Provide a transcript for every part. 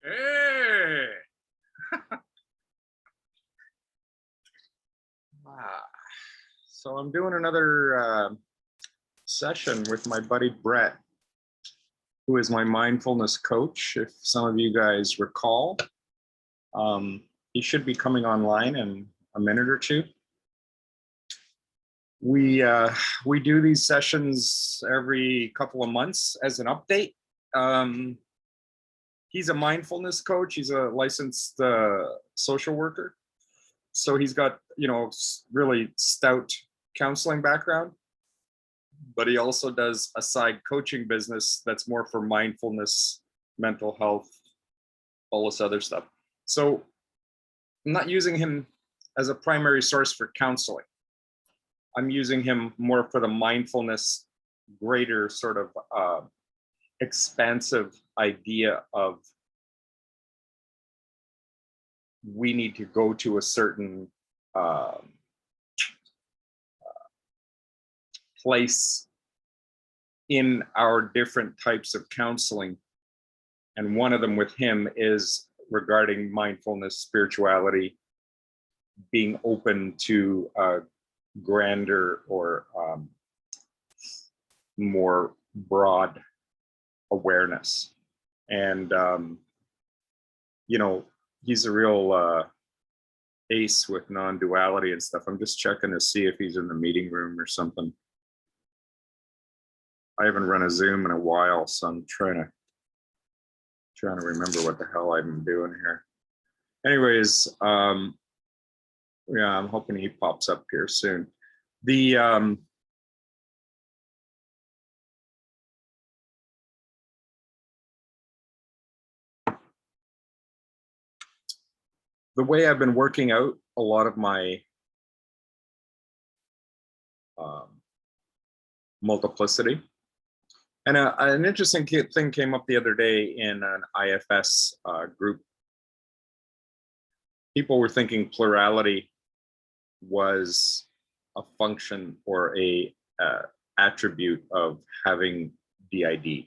Hey! So I'm doing another session with my buddy Brett, who is my mindfulness coach. If some of you guys recall, he should be coming online in a minute or two. We do these sessions every couple of months as an update. He's a mindfulness coach. He's a licensed social worker. So he's got, really stout counseling background, but he also does a side coaching business that's more for mindfulness, mental health, all this other stuff. So I'm not using him as a primary source for counseling. I'm using him more for the mindfulness, greater sort of expansive idea of we need to go to a certain place in our different types of counseling. And one of them with him is regarding mindfulness, spirituality, being open to grander or more broad awareness. And, he's a real ace with non-duality and stuff. I'm just checking to see if he's in the meeting room or something. I haven't run a Zoom in a while, so I'm trying to remember what the hell I've been doing here. Anyways, yeah, I'm hoping he pops up here soon. The way I've been working out a lot of my multiplicity, and an interesting thing came up the other day in an IFS group. People were thinking plurality was a function or a attribute of having DID.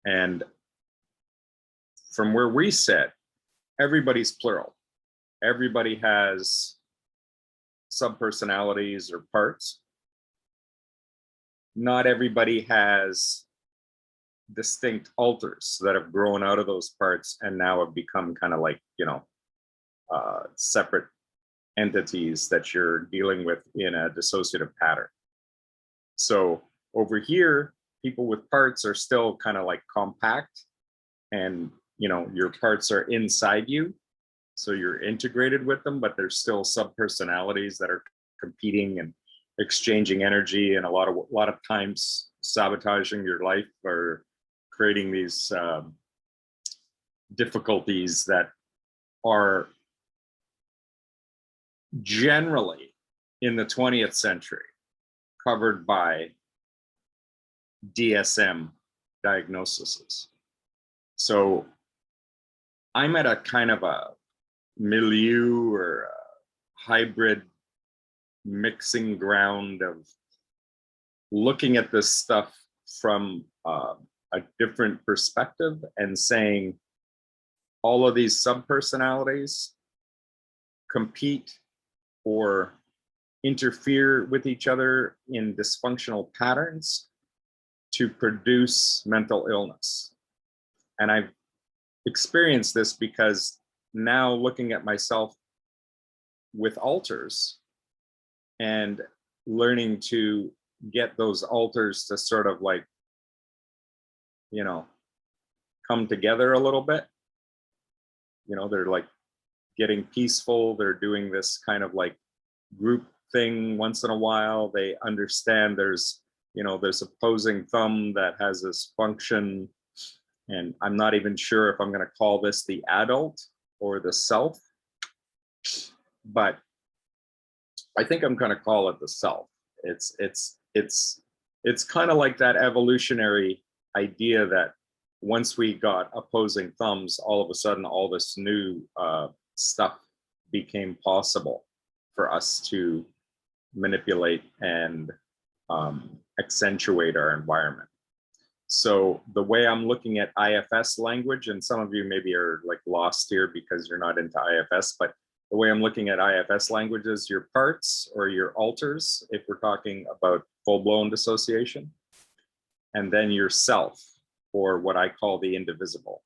And from where we sit, everybody's plural. Everybody has subpersonalities or parts. Not everybody has distinct alters that have grown out of those parts and now have become kind of like, separate entities that you're dealing with in a dissociative pattern. So over here, people with parts are still kind of like compact, and your parts are inside you, so you're integrated with them, but there's still subpersonalities that are competing and exchanging energy, and a lot of times sabotaging your life or creating these difficulties that are generally in the 20th century covered by DSM diagnoses. So I'm at a kind of a milieu or a hybrid mixing ground of looking at this stuff from a different perspective and saying all of these subpersonalities compete or interfere with each other in dysfunctional patterns to produce mental illness. And I've experienced this because now looking at myself with alters and learning to get those alters to sort of like, come together a little bit. They're like getting peaceful. They're doing this kind of like group thing once in a while. They understand there's opposing thumb that has this function. And I'm not even sure if I'm going to call this the adult or the self, but I think I'm going to call it the self. It's kind of like that evolutionary idea that once we got opposing thumbs, all of a sudden, all this new stuff became possible for us to manipulate and accentuate our environment. So the way I'm looking at IFS language, and some of you maybe are like lost here because you're not into IFS, but the way I'm looking at IFS language is your parts or your alters, if we're talking about full-blown dissociation, and then yourself, or what I call the indivisible.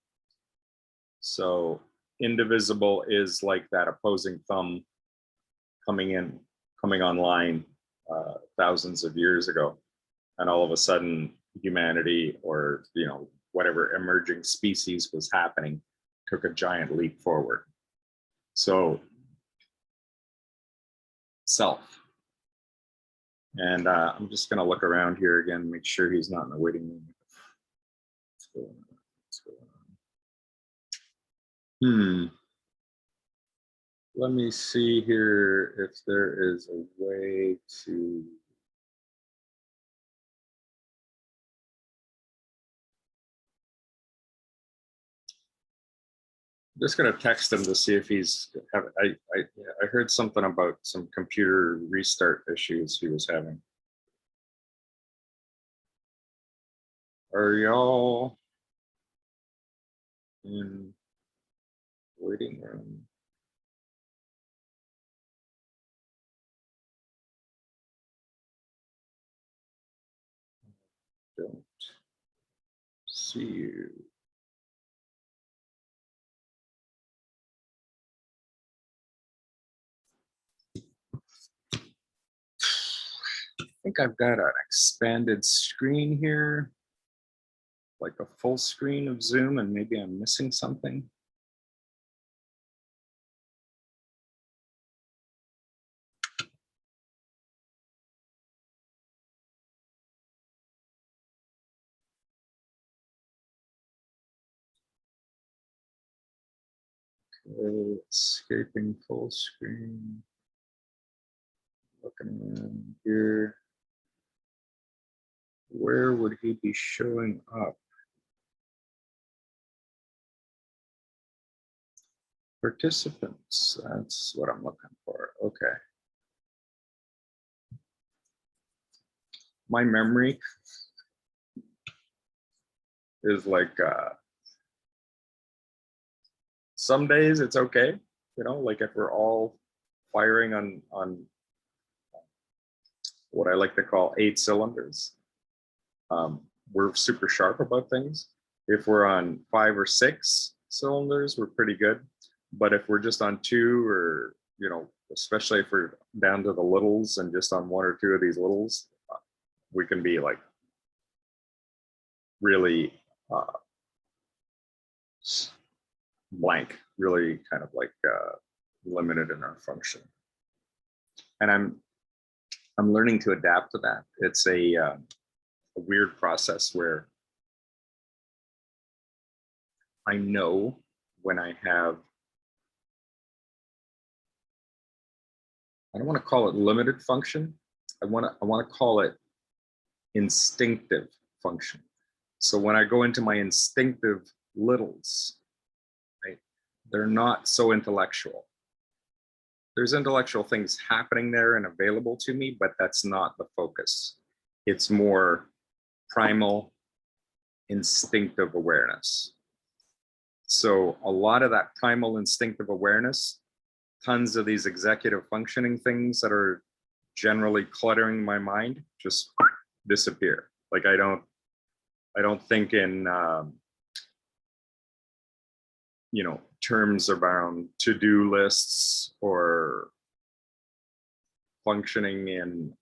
So indivisible is like that opposing thumb coming online thousands of years ago, and all of a sudden humanity, or whatever emerging species was happening, took a giant leap forward. So self. And I'm just going to look around here again, make sure he's not in the waiting room. What's going on? What's going on? Let me see here if there is a way to. I'm just going to text him to see if he's. I heard something about some computer restart issues he was having. Are y'all in waiting room? Don't see you. I think I've got an expanded screen here, like a full screen of Zoom, and maybe I'm missing something. Okay, escaping full screen. Looking around here. Where would he be showing up? Participants, that's what I'm looking for. Okay. My memory is like, some days it's okay, like if we're all firing on what I like to call 8 cylinders, we're super sharp about things. If we're on 5 or 6 cylinders, we're pretty good. But if we're just on 2, or especially if we're down to the littles and just on 1 or 2 of these littles, we can be like really blank, really kind of like limited in our function. And I'm learning to adapt to that. It's a weird process where I know when I have, I don't want to call it limited function. I want to call it instinctive function. So when I go into my instinctive littles, right, they're not so intellectual. There's intellectual things happening there and available to me, but that's not the focus. It's more primal, instinctive awareness. So a lot of that primal instinctive awareness, tons of these executive functioning things that are generally cluttering my mind just disappear. Like I don't think in terms around to-do lists or functioning in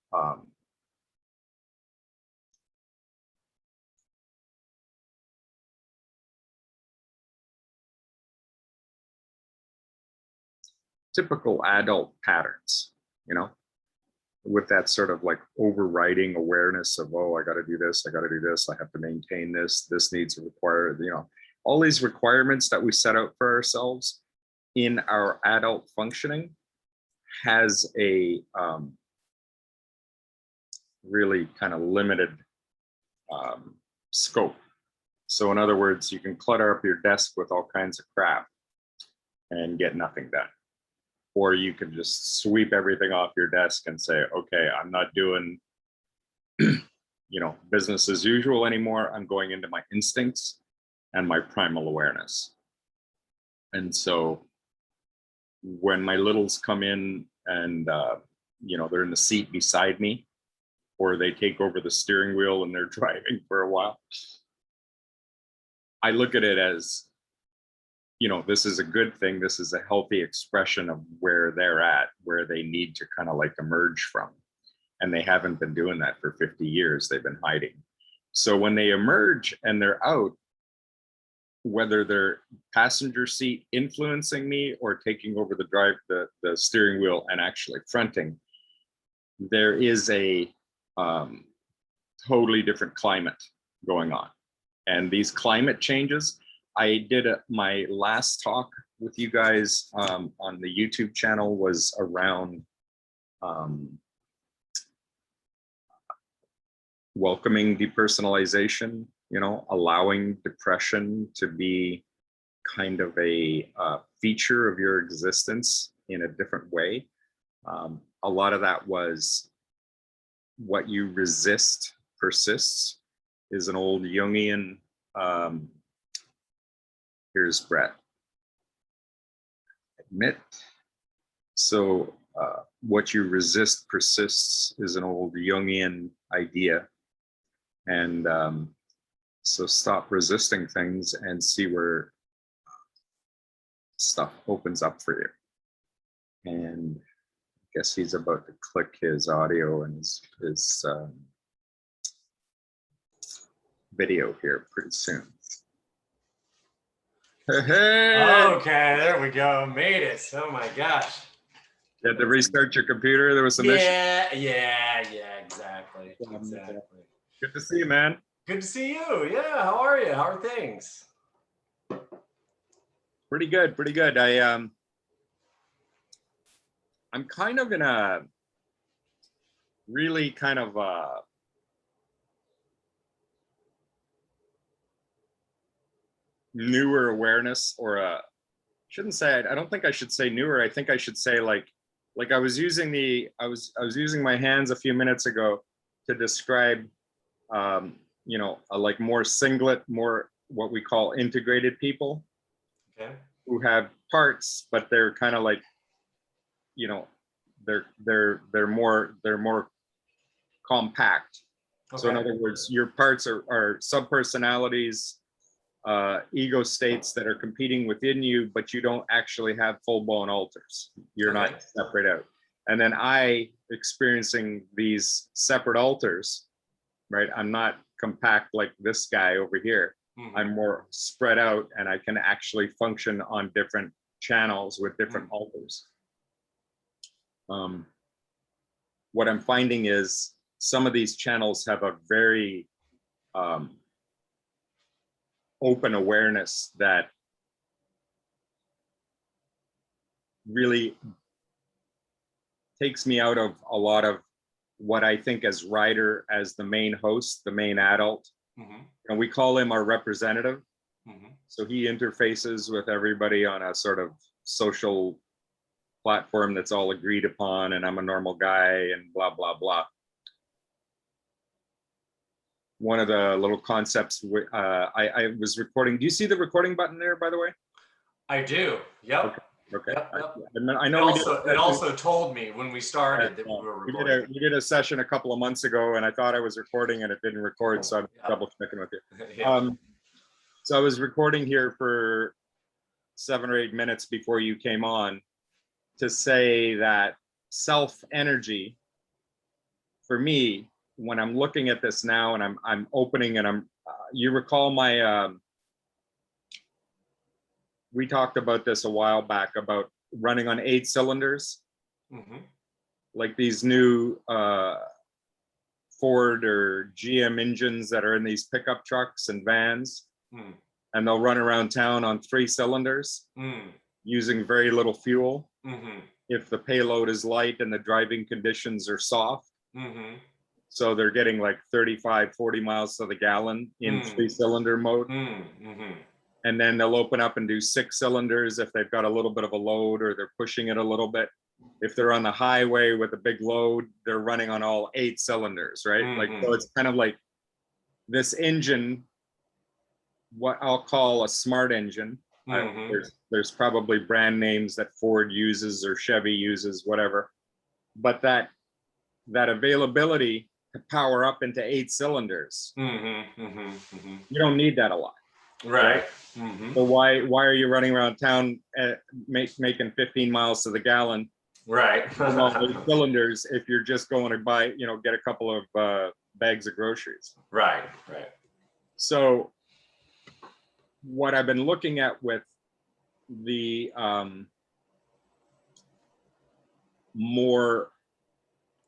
typical adult patterns, with that sort of like overriding awareness of, oh, I got to do this, I got to do this, I have to maintain this, this needs to require, all these requirements that we set out for ourselves in our adult functioning has a really kind of limited scope. So in other words, you can clutter up your desk with all kinds of crap and get nothing done. Or you can just sweep everything off your desk and say, okay, I'm not doing, business as usual anymore. I'm going into my instincts and my primal awareness. And so when my littles come in and, they're in the seat beside me, or they take over the steering wheel and they're driving for a while, I look at it as, this is a good thing. This is a healthy expression of where they're at, where they need to kind of like emerge from. And they haven't been doing that for 50 years. They've been hiding. So when they emerge and they're out, whether they're passenger seat influencing me or taking over the steering wheel and actually fronting, there is a totally different climate going on. And these climate changes, I did my last talk with you guys on the YouTube channel was around welcoming depersonalization, allowing depression to be kind of a feature of your existence in a different way. A lot of that was what you resist persists is an old Jungian, here's Brett, admit. So what you resist persists is an old Jungian idea. And so stop resisting things and see where stuff opens up for you. And I guess he's about to click his audio and his video here pretty soon. Hey. Okay, there we go. Made it. Oh my gosh. You had to restart your computer. There was some issue. Yeah, exactly. Good to see you, man. Good to see you. Yeah, how are you? How are things? Pretty good. I'm kind of in a really kind of newer awareness, or shouldn't say, I don't think I should say newer. I think I should say like I was using I was using my hands a few minutes ago to describe like more singlet, more what we call integrated people. Okay. Who have parts, but they're kind of like, they're more compact. Okay. So in other words, your parts are subpersonalities, ego states that are competing within you, but you don't actually have full-blown alters. You're not separate out. And then I experiencing these separate alters, right? I'm not compact like this guy over here. Mm-hmm. I'm more spread out, and I can actually function on different channels with different alters. What I'm finding is some of these channels have a very open awareness that really takes me out of a lot of what I think as Ryder as the main host, the main adult. Mm-hmm. And we call him our representative. Mm-hmm. So he interfaces with everybody on a sort of social platform that's all agreed upon, and I'm a normal guy and blah, blah, blah. One of the little concepts I was recording. Do you see the recording button there, by the way? I do. Yep. Okay. Yep. I know it also told me when we started that we were recording. We did a session a couple of months ago, and I thought I was recording, and it didn't record, so I'm double checking with you. Yeah. So I was recording here for 7 or 8 minutes before you came on to say that self-energy, for me, when I'm looking at this now and I'm opening and you recall my, we talked about this a while back about running on 8 cylinders, mm-hmm. like these new Ford or GM engines that are in these pickup trucks and vans, and they'll run around town on 3 cylinders, using very little fuel. Mm-hmm. If the payload is light and the driving conditions are soft. Mm-hmm. So they're getting like 35, 40 miles to the gallon in 3-cylinder mode. Mm-hmm. And then they'll open up and do 6 cylinders if they've got a little bit of a load or they're pushing it a little bit. if they're on the highway with a big load, they're running on all 8 cylinders, right? Like, so it's kind of like this engine, what I'll call a smart engine. There's probably brand names that Ford uses or Chevy uses, whatever. But that availability to power up into 8 cylinders, you don't need that a lot. Right. So why are you running around town making 15 miles to the gallon? Right. 8 cylinders if you're just going to buy, get a couple of bags of groceries. Right. So what I've been looking at with the more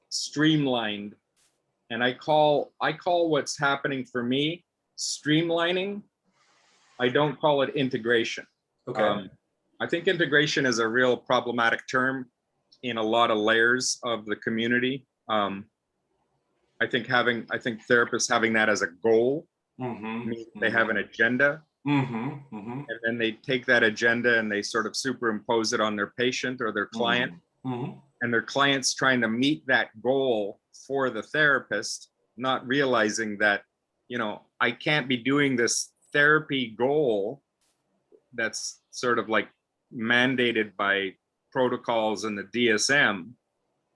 streamlined, and I call what's happening for me streamlining. I don't call it integration. Okay. I think integration is a real problematic term in a lot of layers of the community. I think therapists having that as a goal means they have an agenda, and then they take that agenda and they sort of superimpose it on their patient or their client, and their client's trying to meet that goal for the therapist, not realizing that, I can't be doing this therapy goal that's sort of like mandated by protocols and the DSM,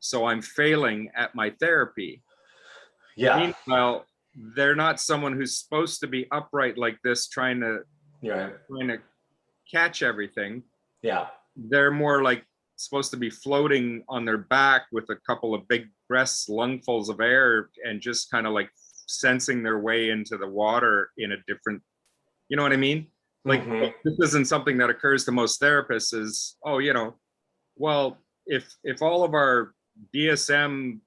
so I'm failing at my therapy. Yeah. Meanwhile, they're not someone who's supposed to be upright like this, trying to catch everything. Yeah. They're more like supposed to be floating on their back with a couple of big breaths, lungfuls of air, and just kind of like sensing their way into the water in a different, you know what I mean? Like, this isn't something that occurs to most therapists is, well, if all of our DSM,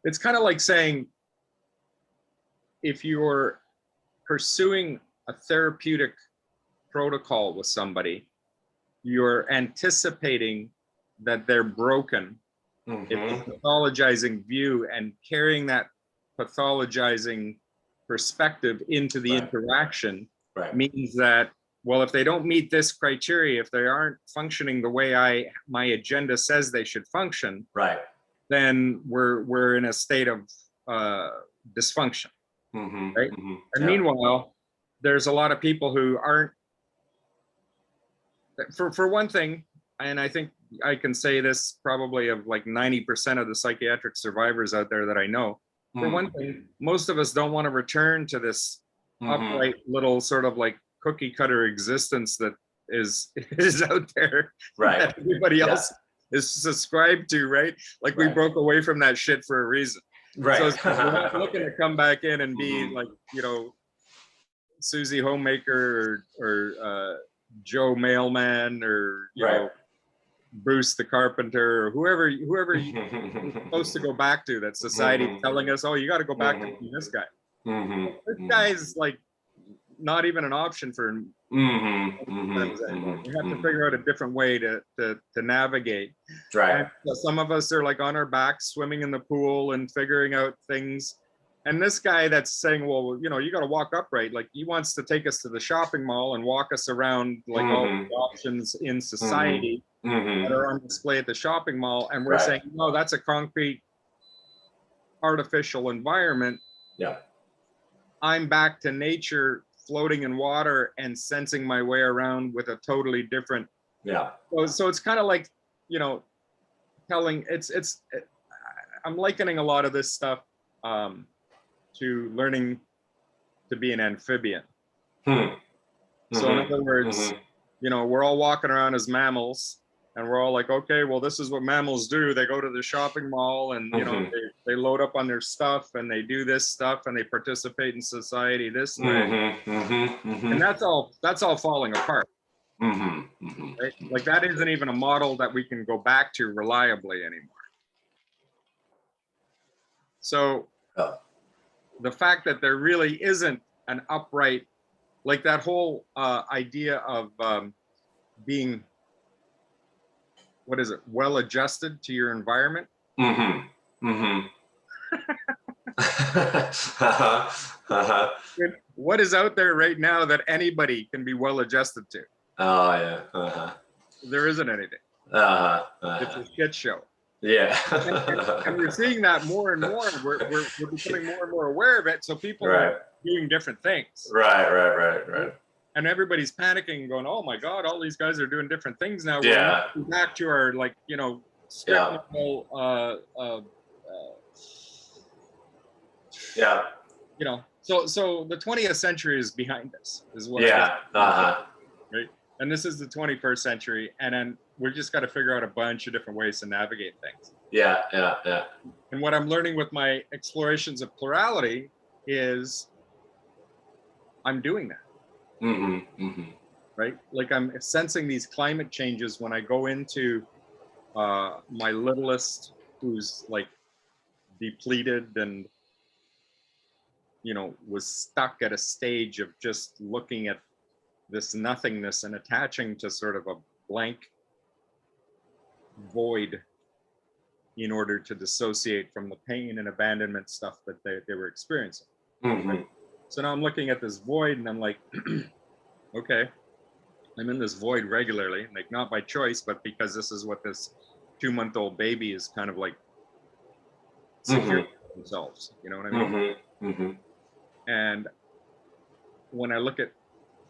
it's kind of like saying, if you're pursuing a therapeutic protocol with somebody, you're anticipating that they're broken. It's a pathologizing view, and carrying that pathologizing perspective into the interaction means that, well, if they don't meet this criteria, if they aren't functioning the way my agenda says they should function, then we're in a state of dysfunction, right? And meanwhile, there's a lot of people who aren't, for one thing, and I think I can say this probably of like 90% of the psychiatric survivors out there that I know. For one thing, most of us don't want to return to this upright little sort of like cookie cutter existence that is out there, that everybody else is subscribed to, right? Like, we broke away from that shit for a reason. So we're not looking to come back in and be like, Susie Homemaker or Joe Mailman or Bruce the Carpenter, or whoever you're supposed to go back to, that society telling us, oh, you got to go back to this guy. This guy is like not even an option for we have to figure out a different way to navigate. And some of us are like on our backs swimming in the pool and figuring out things, and this guy that's saying, well, you got to walk upright, like he wants to take us to the shopping mall and walk us around like all the options in society that are on display at the shopping mall, and we're saying, no, that's a concrete artificial environment. I'm back to nature, floating in water and sensing my way around with a totally different. So it's kind of like, telling, I'm likening a lot of this stuff to learning to be an amphibian. So in other words, we're all walking around as mammals, and we're all like, okay, well, this is what mammals do. They go to the shopping mall and, they load up on their stuff and they do this stuff and they participate in society this way. And that's all falling apart. Right? Like, that isn't even a model that we can go back to reliably anymore. So the fact that there really isn't an upright, like that whole idea of being, what is it, well adjusted to your environment. what is out there right now that anybody can be well adjusted to? Oh yeah. There isn't anything. It's a shit show. Yeah. And we're seeing that more and more. We're becoming more and more aware of it. So people are doing different things. Right. And everybody's panicking and going, oh my God, all these guys are doing different things now. Yeah. We're back to our, like, you know, script you know, so the 20th century is behind us, is what right? And this is the 21st century, and then we just got to figure out a bunch of different ways to navigate things. Yeah. And what I'm learning with my explorations of plurality is I'm doing that. Right? Like I'm sensing these climate changes when I go into my littlest, who's like depleted and, you know, was stuck at a stage of just looking at this nothingness and attaching to sort of a blank void in order to dissociate from the pain and abandonment stuff that they were experiencing. Right? So now I'm looking at this void and I'm like, okay, I'm in this void regularly, like not by choice, but because this is what this 2-month-old baby is kind of like securing themselves, you know what I mean? And when I look at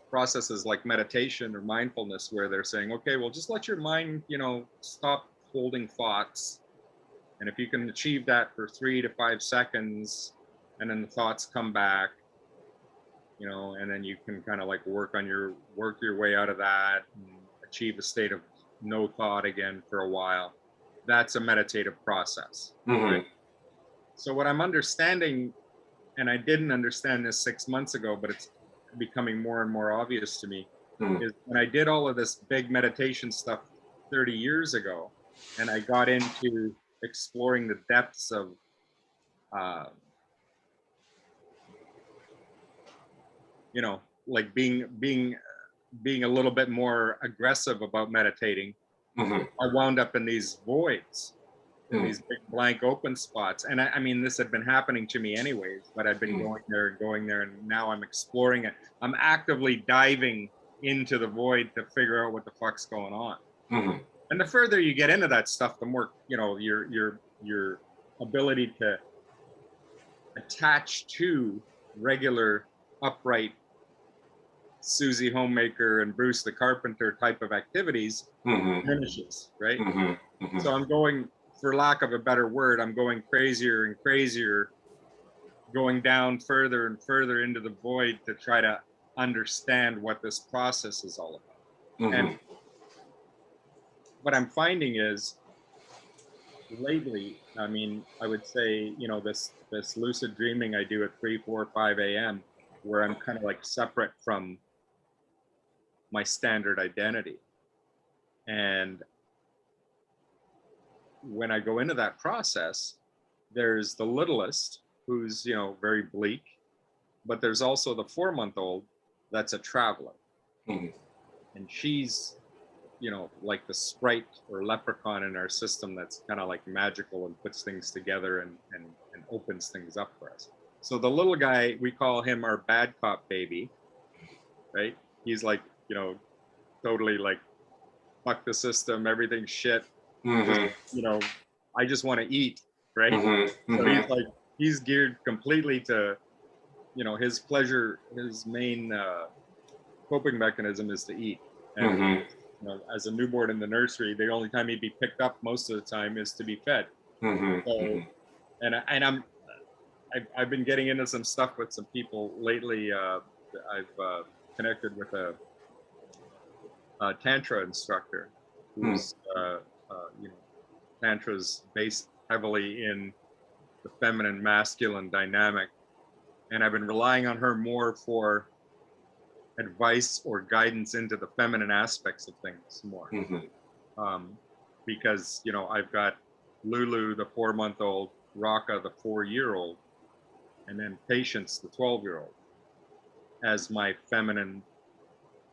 processes like meditation or mindfulness, where they're saying, okay, well, just let your mind, you know, stop holding thoughts. And if you can achieve that for 3 to 5 seconds, and then the thoughts come back, you know, and then you can kind of like work your way out of that and achieve a state of no thought again for a while. That's a meditative process. Right? So what I'm understanding, and I didn't understand this 6 months ago, but it's becoming more and more obvious to me, is when I did all of this big meditation stuff 30 years ago, and I got into exploring the depths of you know, like being a little bit more aggressive about meditating, I wound up in these voids, in these big blank open spots. And I mean, this had been happening to me anyways, but I've been going there, and now I'm exploring it. I'm actively diving into the void to figure out what the fuck's going on. And the further you get into that stuff, the more, you know, your ability to attach to regular, upright Susie Homemaker and Bruce the Carpenter type of activities diminishes, right? So I'm going, for lack of a better word, I'm going crazier and crazier, going down further and further into the void to try to understand what this process is all about. And what I'm finding is, lately, I mean, I would say, you know, this lucid dreaming I do at 3, 4, 5 a.m., where I'm kind of like separate from my standard identity. And when I go into that process, there's the littlest, who's, you know, very bleak, but there's also the 4-month-old that's a traveler. And she's, you know, like the sprite or leprechaun in our system that's kind of like magical and puts things together and opens things up for us. So the little guy, we call him our bad cop baby, right? He's like, you know, totally like, fuck the system, everything's shit. Just, you know, I just want to eat, right? So he's like, he's geared completely to, you know, his pleasure, his main coping mechanism is to eat. And you know, as a newborn in the nursery, the only time he'd be picked up most of the time is to be fed. So, and I've been getting into some stuff with some people lately. I've connected with a Tantra instructor who's, you know, Tantra's based heavily in the feminine masculine dynamic. And I've been relying on her more for advice or guidance into the feminine aspects of things more. Because, you know, I've got Lulu, the 4-month-old, Raka, the 4-year-old, and then Patience, the 12-year-old, as my feminine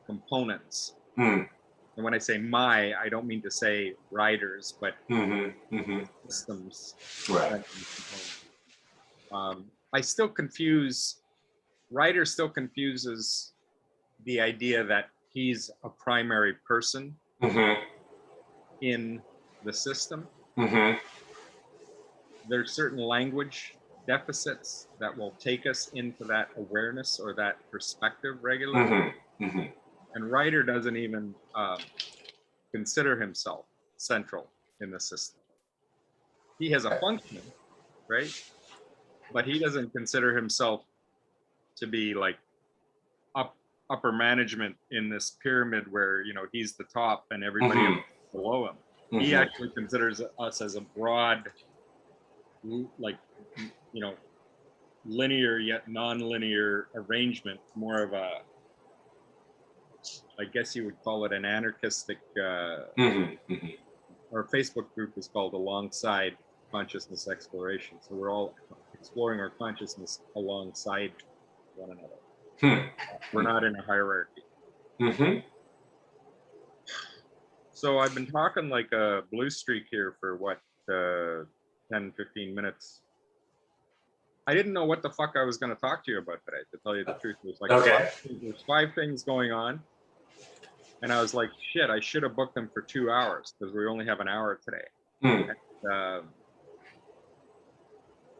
components. And when I say my, I don't mean to say riders, but systems. Right. I still confuse Ryder still confuses the idea that he's a primary person Mm-hmm. in the system. Mm-hmm. There's certain language deficits that will take us into that awareness or that perspective regularly. Mm-hmm. Mm-hmm. And Ryder doesn't even consider himself central in the system. He has a function, right? But he doesn't consider himself to be like upper management in this pyramid where, you know, he's the top and everybody else is below him. He actually considers us as a broad, like, you know, linear yet non-linear arrangement, more of a, I guess you would call it an anarchistic, our Facebook group is called Alongside Consciousness Exploration. So we're all exploring our consciousness alongside one another. We're not in a hierarchy. So I've been talking like a blue streak here for what, 10, 15 minutes. I didn't know what the fuck I was going to talk to you about today, to tell you the truth. There's like there's 5 things going on. And I was like, shit, I should have booked them for 2 hours because we only have an hour today. And,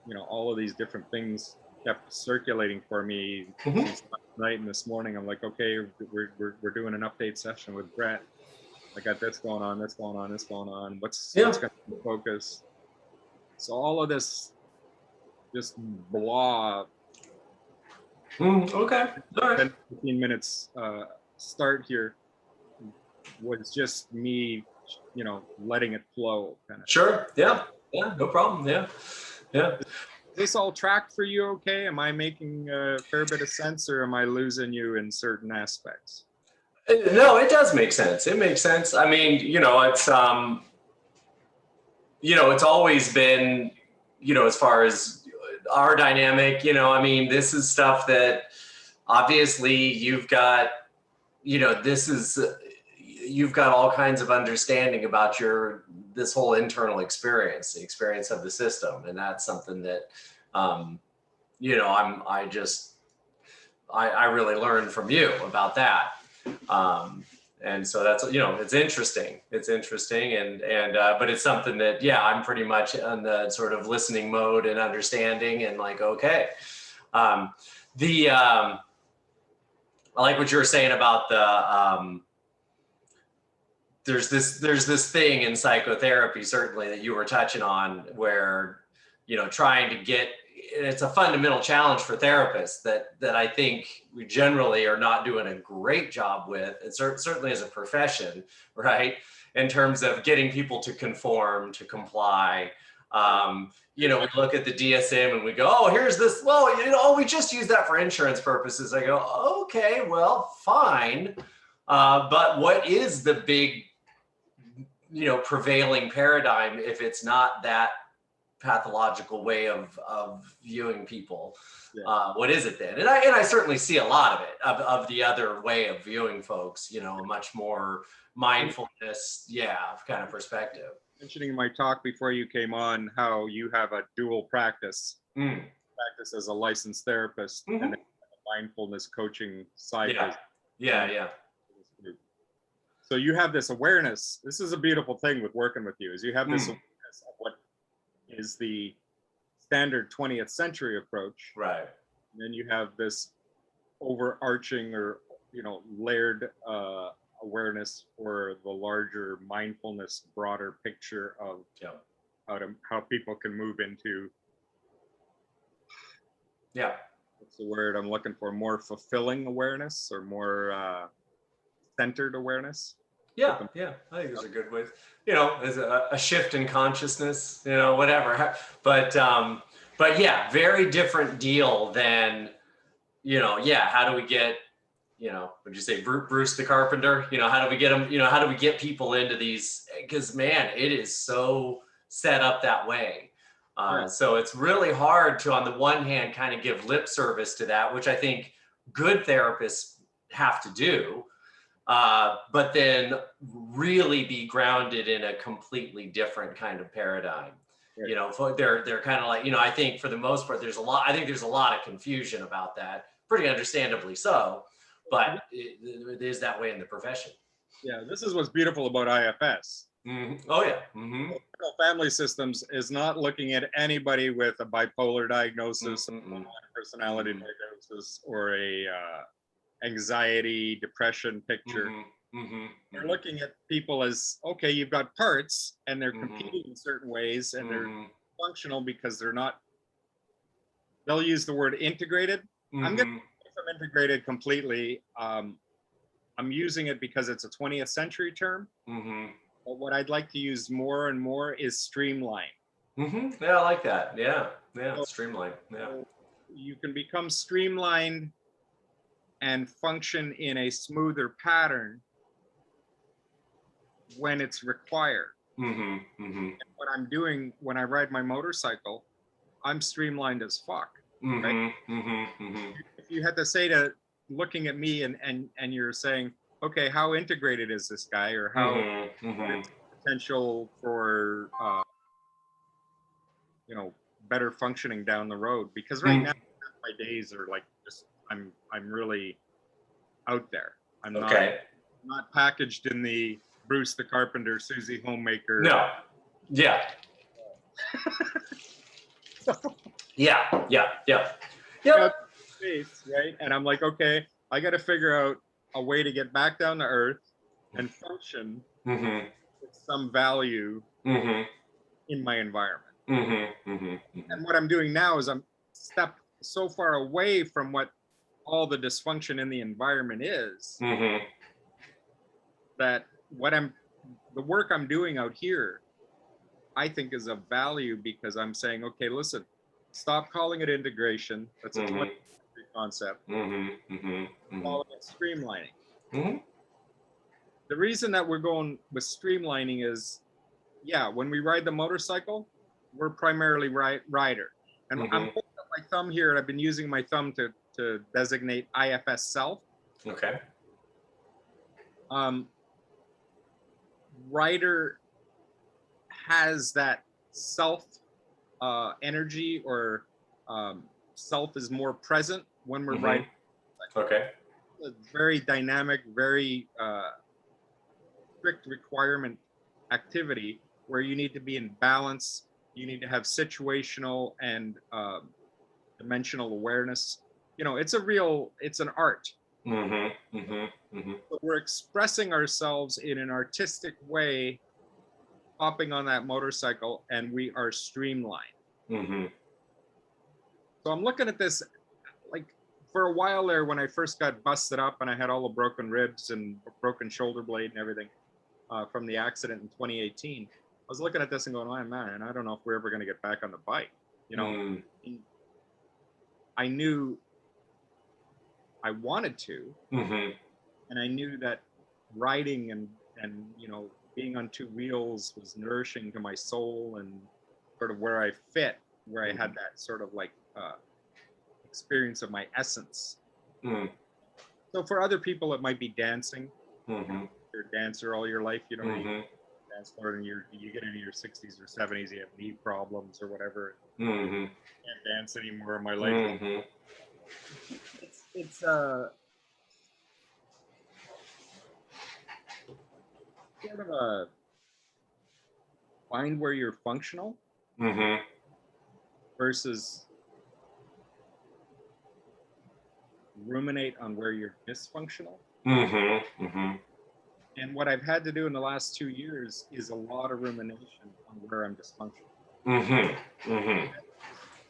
you know, all of these different things kept circulating for me since last night and this morning. I'm like, okay, we're doing an update session with Brett. I got this going on, this going on, this going on. What's going to be the focus? So all of this just blah. Okay. All right. 10, 15 minutes start here was just me, you know, letting it flow kind of. Sure. Yeah. Yeah. No problem. Yeah. Yeah. Is this all tracked for you okay? Am I making a fair bit of sense, or am I losing you in certain aspects? No, it does make sense. It makes sense. I mean, you know, it's always been, you know, as far as our dynamic, you know, I mean, this is stuff that obviously you've got, you know, you've got all kinds of understanding about this whole internal experience, the experience of the system. And that's something that, you know, I really learned from you about that. And so that's, you know, it's interesting. It's interesting. But it's something that, yeah, I'm pretty much on the sort of listening mode and understanding and like, okay. I like what you were saying about there's this thing in psychotherapy, certainly, that you were touching on where, you know, trying to get, it's a fundamental challenge for therapists that I think we generally are not doing a great job with, and certainly as a profession, right? In terms of getting people to conform, to comply. You know, we look at the DSM and we go, oh, here's this, well, you know, we just use that for insurance purposes. I go, okay, well, fine. But what is the big, you know, prevailing paradigm if it's not that pathological way of viewing people? What is it then? And I certainly see a lot of it, of the other way of viewing folks, you know, a much more mindfulness, kind of perspective. Mentioning in my talk before you came on how you have a dual practice, practice as a licensed therapist and then a mindfulness coaching side business. Yeah. So you have this awareness. This is a beautiful thing with working with you, is you have this awareness of what is the standard 20th century approach. Right. And then you have this overarching or, you know, layered awareness for the larger mindfulness, broader picture of how people can move into, what's the word I'm looking for, more fulfilling awareness or more centered awareness. Yeah, I think it's a good way. You know, as a shift in consciousness, you know, whatever. But yeah, very different deal than, you know, how do we get, you know, would you say Bruce the Carpenter? You know, how do we get them, you know, how do we get people into these? Because, man, it is so set up that way. So it's really hard to, on the one hand, kind of give lip service to that, which I think good therapists have to do. But then really be grounded in a completely different kind of paradigm. Right. You know, they're kind of like, you know, I think for the most part, there's a lot of confusion about that. pretty understandably so, but it is that way in the profession. Yeah, this is what's beautiful about IFS. Oh yeah. Family systems is not looking at anybody with a bipolar diagnosis, personality diagnosis, or a anxiety, depression picture. They're looking at people as, okay, you've got parts and they're competing in certain ways and they're functional because they're not, they'll use the word integrated. I'm going to use from integrated completely. I'm using it because it's a 20th century term. But what I'd like to use more and more is streamline. Yeah, I like that. Yeah, so, streamline. Yeah. So you can become streamlined and function in a smoother pattern when it's required. And what I'm doing when I ride my motorcycle, I'm streamlined as fuck. Right? If you had to say to looking at me and you're saying, okay, how integrated is this guy, or how potential for you know, better functioning down the road? Because right now my days are like just I'm really out there. I'm not packaged in the Bruce the Carpenter, Susie Homemaker. No. Yeah. Yep. Right? And I'm like, okay, I got to figure out a way to get back down to earth and function with some value in my environment. And what I'm doing now is I'm stepped so far away from what all the dysfunction in the environment is that the work I'm doing out here, I think is of value, because I'm saying, okay, listen, stop calling it integration. That's a 20th century concept. Call it streamlining. The reason that we're going with streamlining is, yeah, when we ride the motorcycle, we're primarily rider. And I'm holding up my thumb here, and I've been using my thumb to designate IFS self. Okay. Rider has that self energy, or self is more present when we're riding. Okay. A very dynamic, very strict requirement activity where you need to be in balance. You need to have situational and dimensional awareness. You know, it's an art. So we're expressing ourselves in an artistic way, hopping on that motorcycle, and we are streamlined. So I'm looking at this, like, for a while there, when I first got busted up and I had all the broken ribs and broken shoulder blade and everything from the accident in 2018, I was looking at this and going, oh man, I don't know if we're ever going to get back on the bike. You know, I knew I wanted to, and I knew that riding and you know, being on two wheels was nourishing to my soul and sort of where I fit, where I had that sort of like experience of my essence. So for other people, it might be dancing. You're a dancer all your life, you know, you dance for it, and you get into your 60s or 70s, you have knee problems or whatever. Can't dance anymore in my life. It's sort of a find where you're functional versus ruminate on where you're dysfunctional. And what I've had to do in the last 2 years is a lot of rumination on where I'm dysfunctional.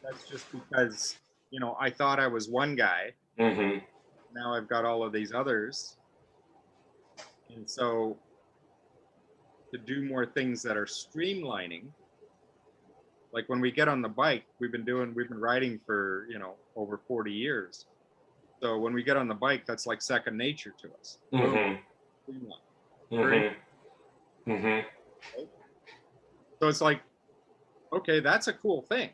That's just because, you know, I thought I was one guy. Now I've got all of these others. And so to do more things that are streamlining, like when we get on the bike, we've been riding for, you know, over 40 years. So when we get on the bike, that's like second nature to us. So it's like, okay, that's a cool thing.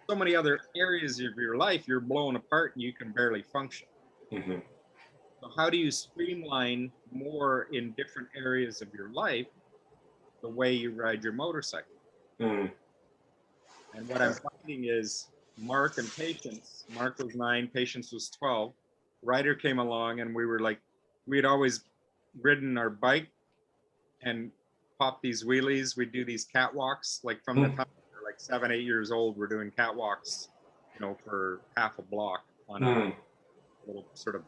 So many other areas of your life, you're blown apart and you can barely function. So how do you streamline more in different areas of your life the way you ride your motorcycle? And what I'm finding is Mark and Patience. Mark was 9, Patience was 12. Ryder came along, and we were like, we had always ridden our bike and popped these wheelies. We'd do these catwalks, like from the time we were like 7, 8 years old. We're doing catwalks, you know, for half a block on a little sort of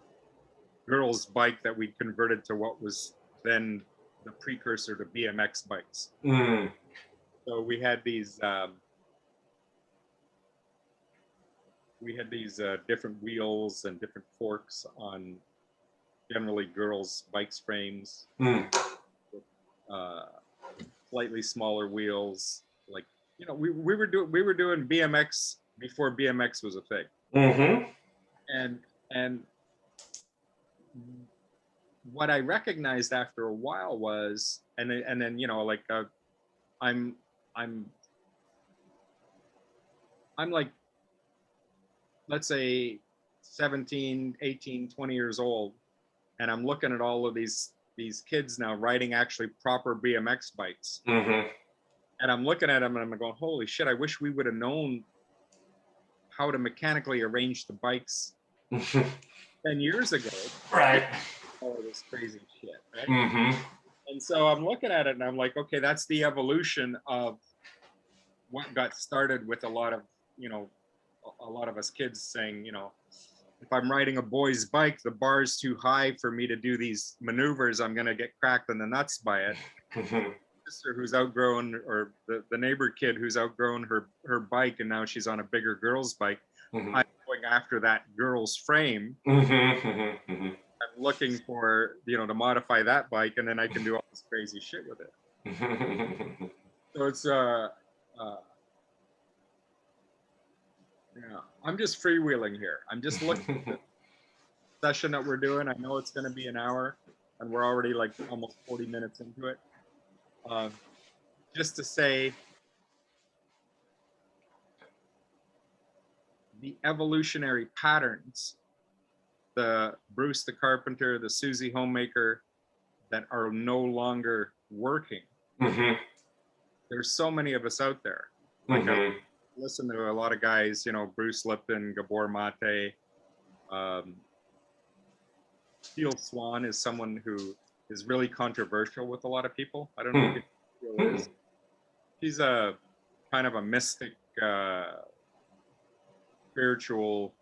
girls' bike that we converted to what was then the precursor to BMX bikes. So we had these different wheels and different forks on generally girls' bikes frames, with, slightly smaller wheels. Like, you know, we were doing BMX before BMX was a thing. And what I recognized after a while was, and then you know, like I'm like, let's say 17, 18, 20 years old, and I'm looking at all of these kids now riding actually proper BMX bikes. And I'm looking at them and I'm going, holy shit, I wish we would have known how to mechanically arrange the bikes 10 years ago. Right. All of this crazy shit, right? And so I'm looking at it and I'm like, okay, that's the evolution of what got started with a lot of, you know, a lot of us kids saying, you know, if I'm riding a boy's bike, the bar's too high for me to do these maneuvers. I'm going to get cracked in the nuts by it. Sister who's outgrown, or the neighbor kid who's outgrown her bike, and now she's on a bigger girl's bike. I'm going after that girl's frame. I'm looking for, you know, to modify that bike, and then I can do all this crazy shit with it. So it's yeah, I'm just freewheeling here. I'm just looking at the session that we're doing. I know it's going to be an hour, and we're already like almost 40 minutes into it. Just to say, the evolutionary patterns, the Bruce the carpenter, the Susie homemaker, that are no longer working. There's so many of us out there. Like I listen to a lot of guys, you know, Bruce Lipton, Gabor Mate. Teal Swan is someone who is really controversial with a lot of people. I don't know if you know who is. She's a kind of a mystic, spiritual.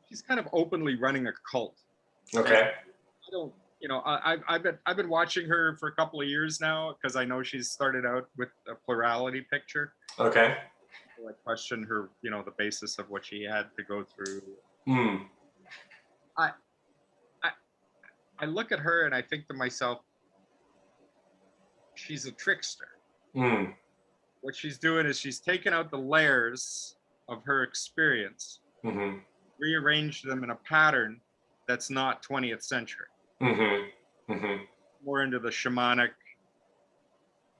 She's kind of openly running a cult. Okay. I don't, you know, I've been watching her for a couple of years now, because I know she's started out with a plurality picture. Okay. I question her, you know, the basis of what she had to go through. I look at her and I think to myself, she's a trickster. What she's doing is she's taken out the layers of her experience, rearranged them in a pattern that's not 20th century. More into the shamanic,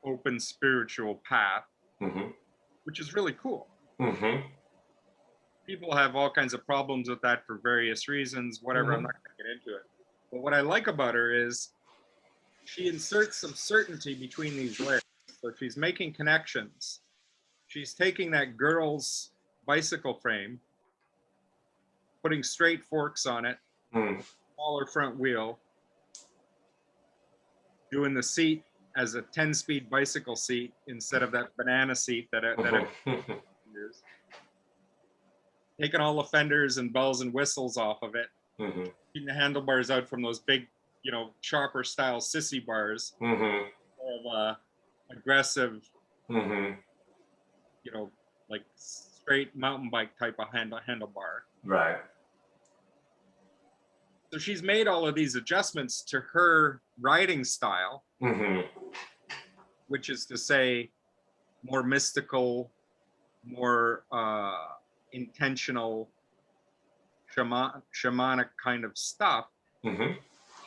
open spiritual path, which is really cool. People have all kinds of problems with that for various reasons, whatever. I'm not going to get into it. But what I like about her is she inserts some certainty between these layers. So she's making connections. She's taking that girl's bicycle frame, putting straight forks on it, smaller front wheel, doing the seat as a 10-speed bicycle seat instead of that banana seat that it used. Taking all the fenders and bells and whistles off of it, taking the handlebars out from those big, you know, chopper style sissy bars, of aggressive, you know, like straight mountain bike type of handlebar. Right. So she's made all of these adjustments to her riding style, which is to say more mystical, more intentional, shamanic kind of stuff.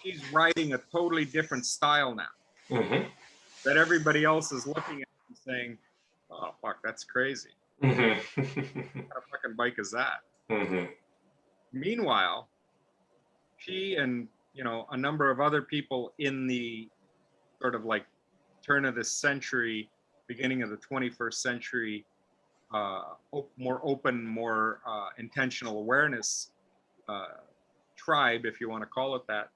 She's riding a totally different style now, that everybody else is looking at and saying, oh, fuck, that's crazy. What kind of fucking bike is that? Meanwhile, she and, you know, a number of other people in the sort of like turn of the century, beginning of the 21st century more open, more intentional awareness tribe, if you want to call it that,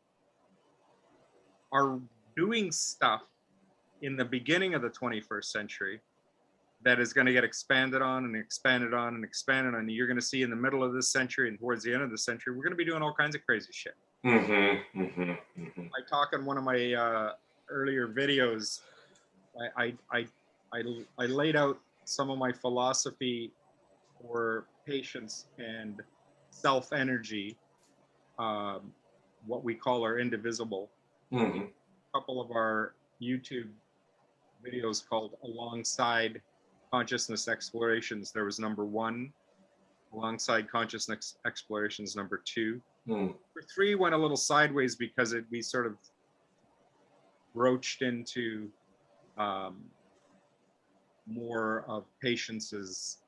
are doing stuff in the beginning of the 21st century that is going to get expanded on and expanded on and expanded on. You're going to see in the middle of this century and towards the end of the century, we're going to be doing all kinds of crazy shit. I talk in one of my earlier videos, I laid out some of my philosophy for patience and self-energy, what we call our indivisible. A couple of our YouTube videos called Alongside Consciousness Explorations. There was number 1, Alongside Consciousness Explorations number 2. Number 3 went a little sideways because we sort of broached into more of Patience's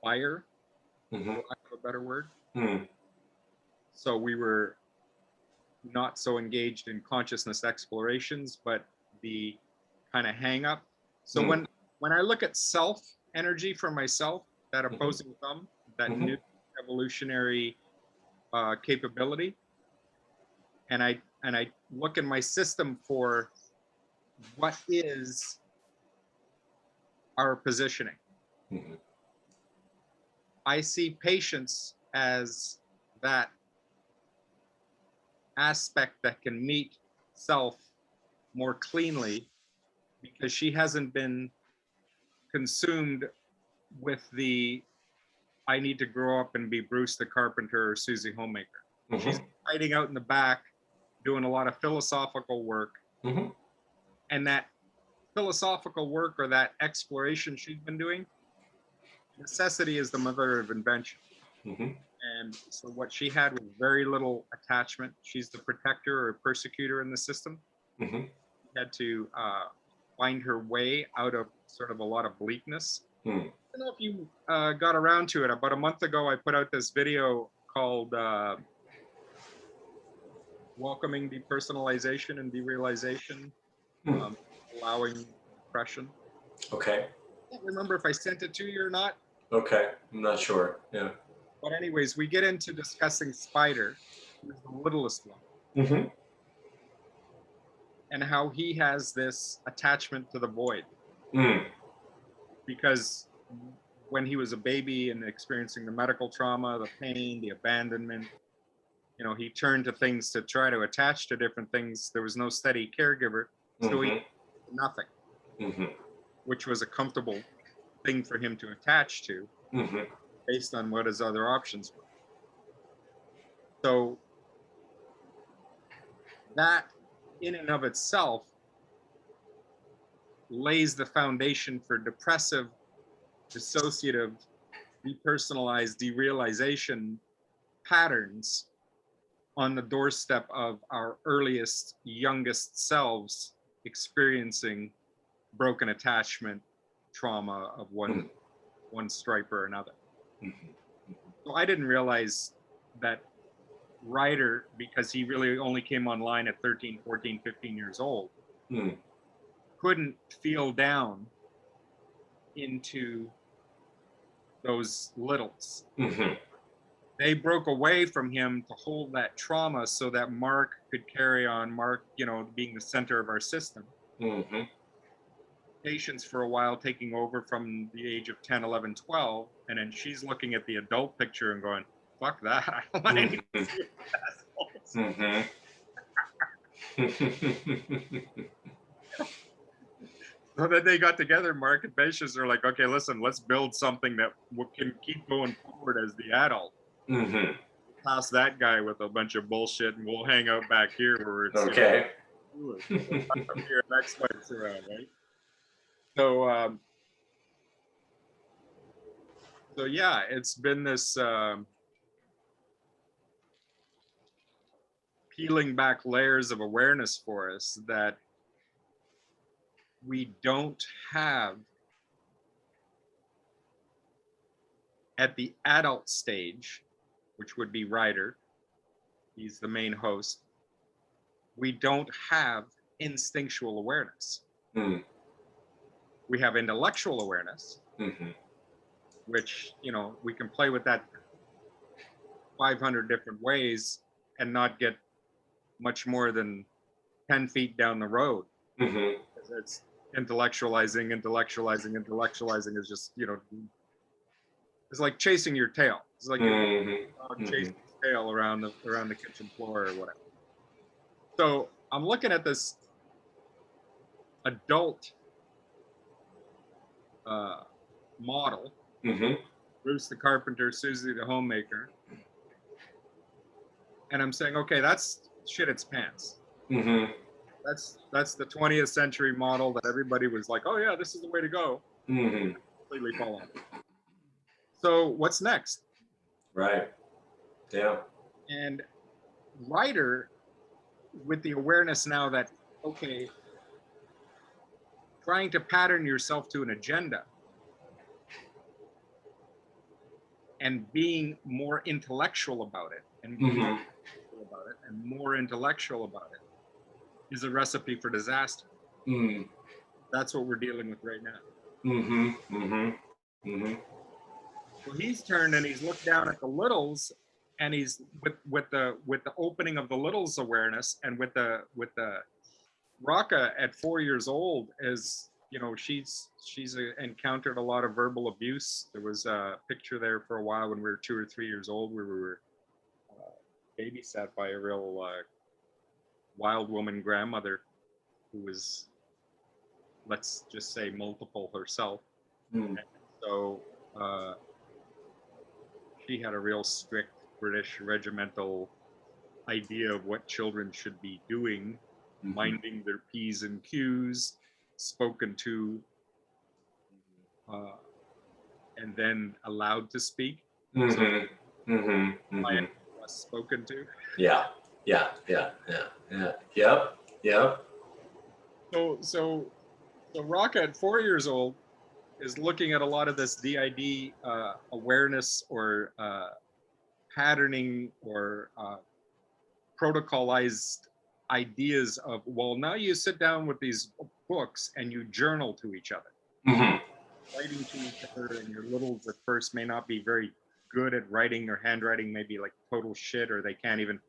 fire, for lack of a better word. So we were not so engaged in consciousness explorations, but the kind of hang up. So when I look at self energy for myself, that opposing thumb, that new evolutionary capability, and I look in my system for what is our positioning. I see patience as that aspect that can meet self more cleanly, because she hasn't been consumed with the I need to grow up and be Bruce the Carpenter or Susie Homemaker. She's hiding out in the back doing a lot of philosophical work, and that philosophical work or that exploration she's been doing, necessity is the mother of invention. And so what she had was very little attachment. She's the protector or persecutor in the system. She had to find her way out of sort of a lot of bleakness. I don't know if you got around to it. About a month ago, I put out this video called Welcoming Depersonalization and Derealization, Allowing Depression. Okay. I can't remember if I sent it to you or not. Okay. I'm not sure. Yeah. But anyways, we get into discussing Spider, who's the littlest one, and how he has this attachment to the void. Because when he was a baby and experiencing the medical trauma, the pain, the abandonment, you know, he turned to things to try to attach to different things. There was no steady caregiver, so he did nothing, which was a comfortable thing for him to attach to, based on what his other options were. So that in and of itself lays the foundation for depressive, dissociative, depersonalized, derealization patterns on the doorstep of our earliest, youngest selves experiencing broken attachment trauma of one stripe or another. So I didn't realize that Ryder, because he really only came online at 13, 14, 15 years old, couldn't feel down into those littles. They broke away from him to hold that trauma so that Mark could carry on. Mark, you know, being the center of our system. Patience for a while taking over from the age of 10, 11, 12. And then she's looking at the adult picture and going, fuck that. I don't want anything to do with assholes. So then they got together, Mark and Patience are like, okay, listen, let's build something that can keep going forward as the adult. Pass that guy with a bunch of bullshit and we'll hang out back here where it's okay. Here next fight's around, right? So so yeah, it's been this peeling back layers of awareness for us that we don't have at the adult stage, which would be Ryder. He's the main host. We don't have instinctual awareness. We have intellectual awareness, which, you know, we can play with that 500 different ways and not get much more than 10 feet down the road. It's intellectualizing is just, you know, it's like chasing your tail. It's like you're chasing your tail around the kitchen floor or whatever. So I'm looking at this adult model, Bruce the carpenter, Susie the homemaker, and I'm saying, okay, that's shit its pants. That's the 20th century model that everybody was like, oh yeah, this is the way to go. Completely fall on. So what's next? Right. Yeah. And Ryder, with the awareness now that, okay, trying to pattern yourself to an agenda and being more intellectual about it and more intellectual about it is a recipe for disaster. That's what we're dealing with right now. So he's turned and he's looked down at the littles, and he's with the opening of the littles awareness, and with the Raka at 4 years old, as you know, she's encountered a lot of verbal abuse. There was a picture there for a while when we were 2 or 3 years old, where we were babysat by a real wild woman grandmother who was, let's just say, multiple herself. And so she had a real strict British regimental idea of what children should be doing, minding their P's and Q's, spoken to, and then allowed to speak. Spoken to. Yeah. Yep. So Raka at 4 years old is looking at a lot of this DID awareness or patterning or protocolized ideas of, well, now you sit down with these books and you journal to each other. Writing to each other, and your littles at first may not be very good at writing, or handwriting may be like total shit, or they can't even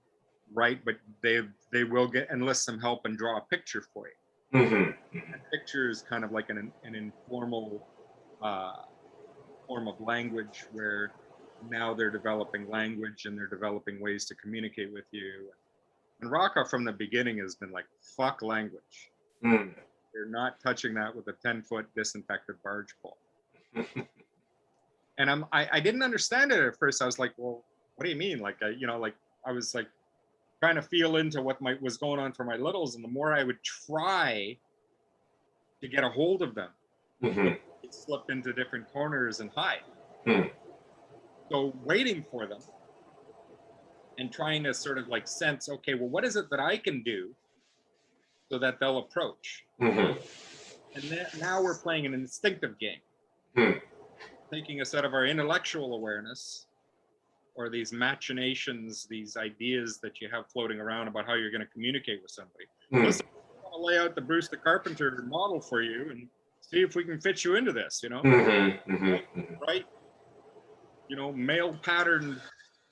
write, but they will enlist some help and draw a picture for you. And picture is kind of like an informal form of language, where now they're developing language and they're developing ways to communicate with you. And Raka from the beginning has been like, fuck language. They're not touching that with a 10-foot disinfected barge pole. And I didn't understand it at first. I was like, well, what do you mean? Like, I was like trying to feel into what was going on for my littles. And the more I would try to get a hold of them, they'd slip into different corners and hide. So waiting for them and trying to sort of like sense, okay, well, what is it that I can do so that they'll approach? And then, now we're playing an instinctive game. Taking a set of our intellectual awareness, or these machinations, these ideas that you have floating around about how you're going to communicate with somebody. Listen, I want to lay out the Bruce the Carpenter model for you and see if we can fit you into this, you know? Right? You know, male pattern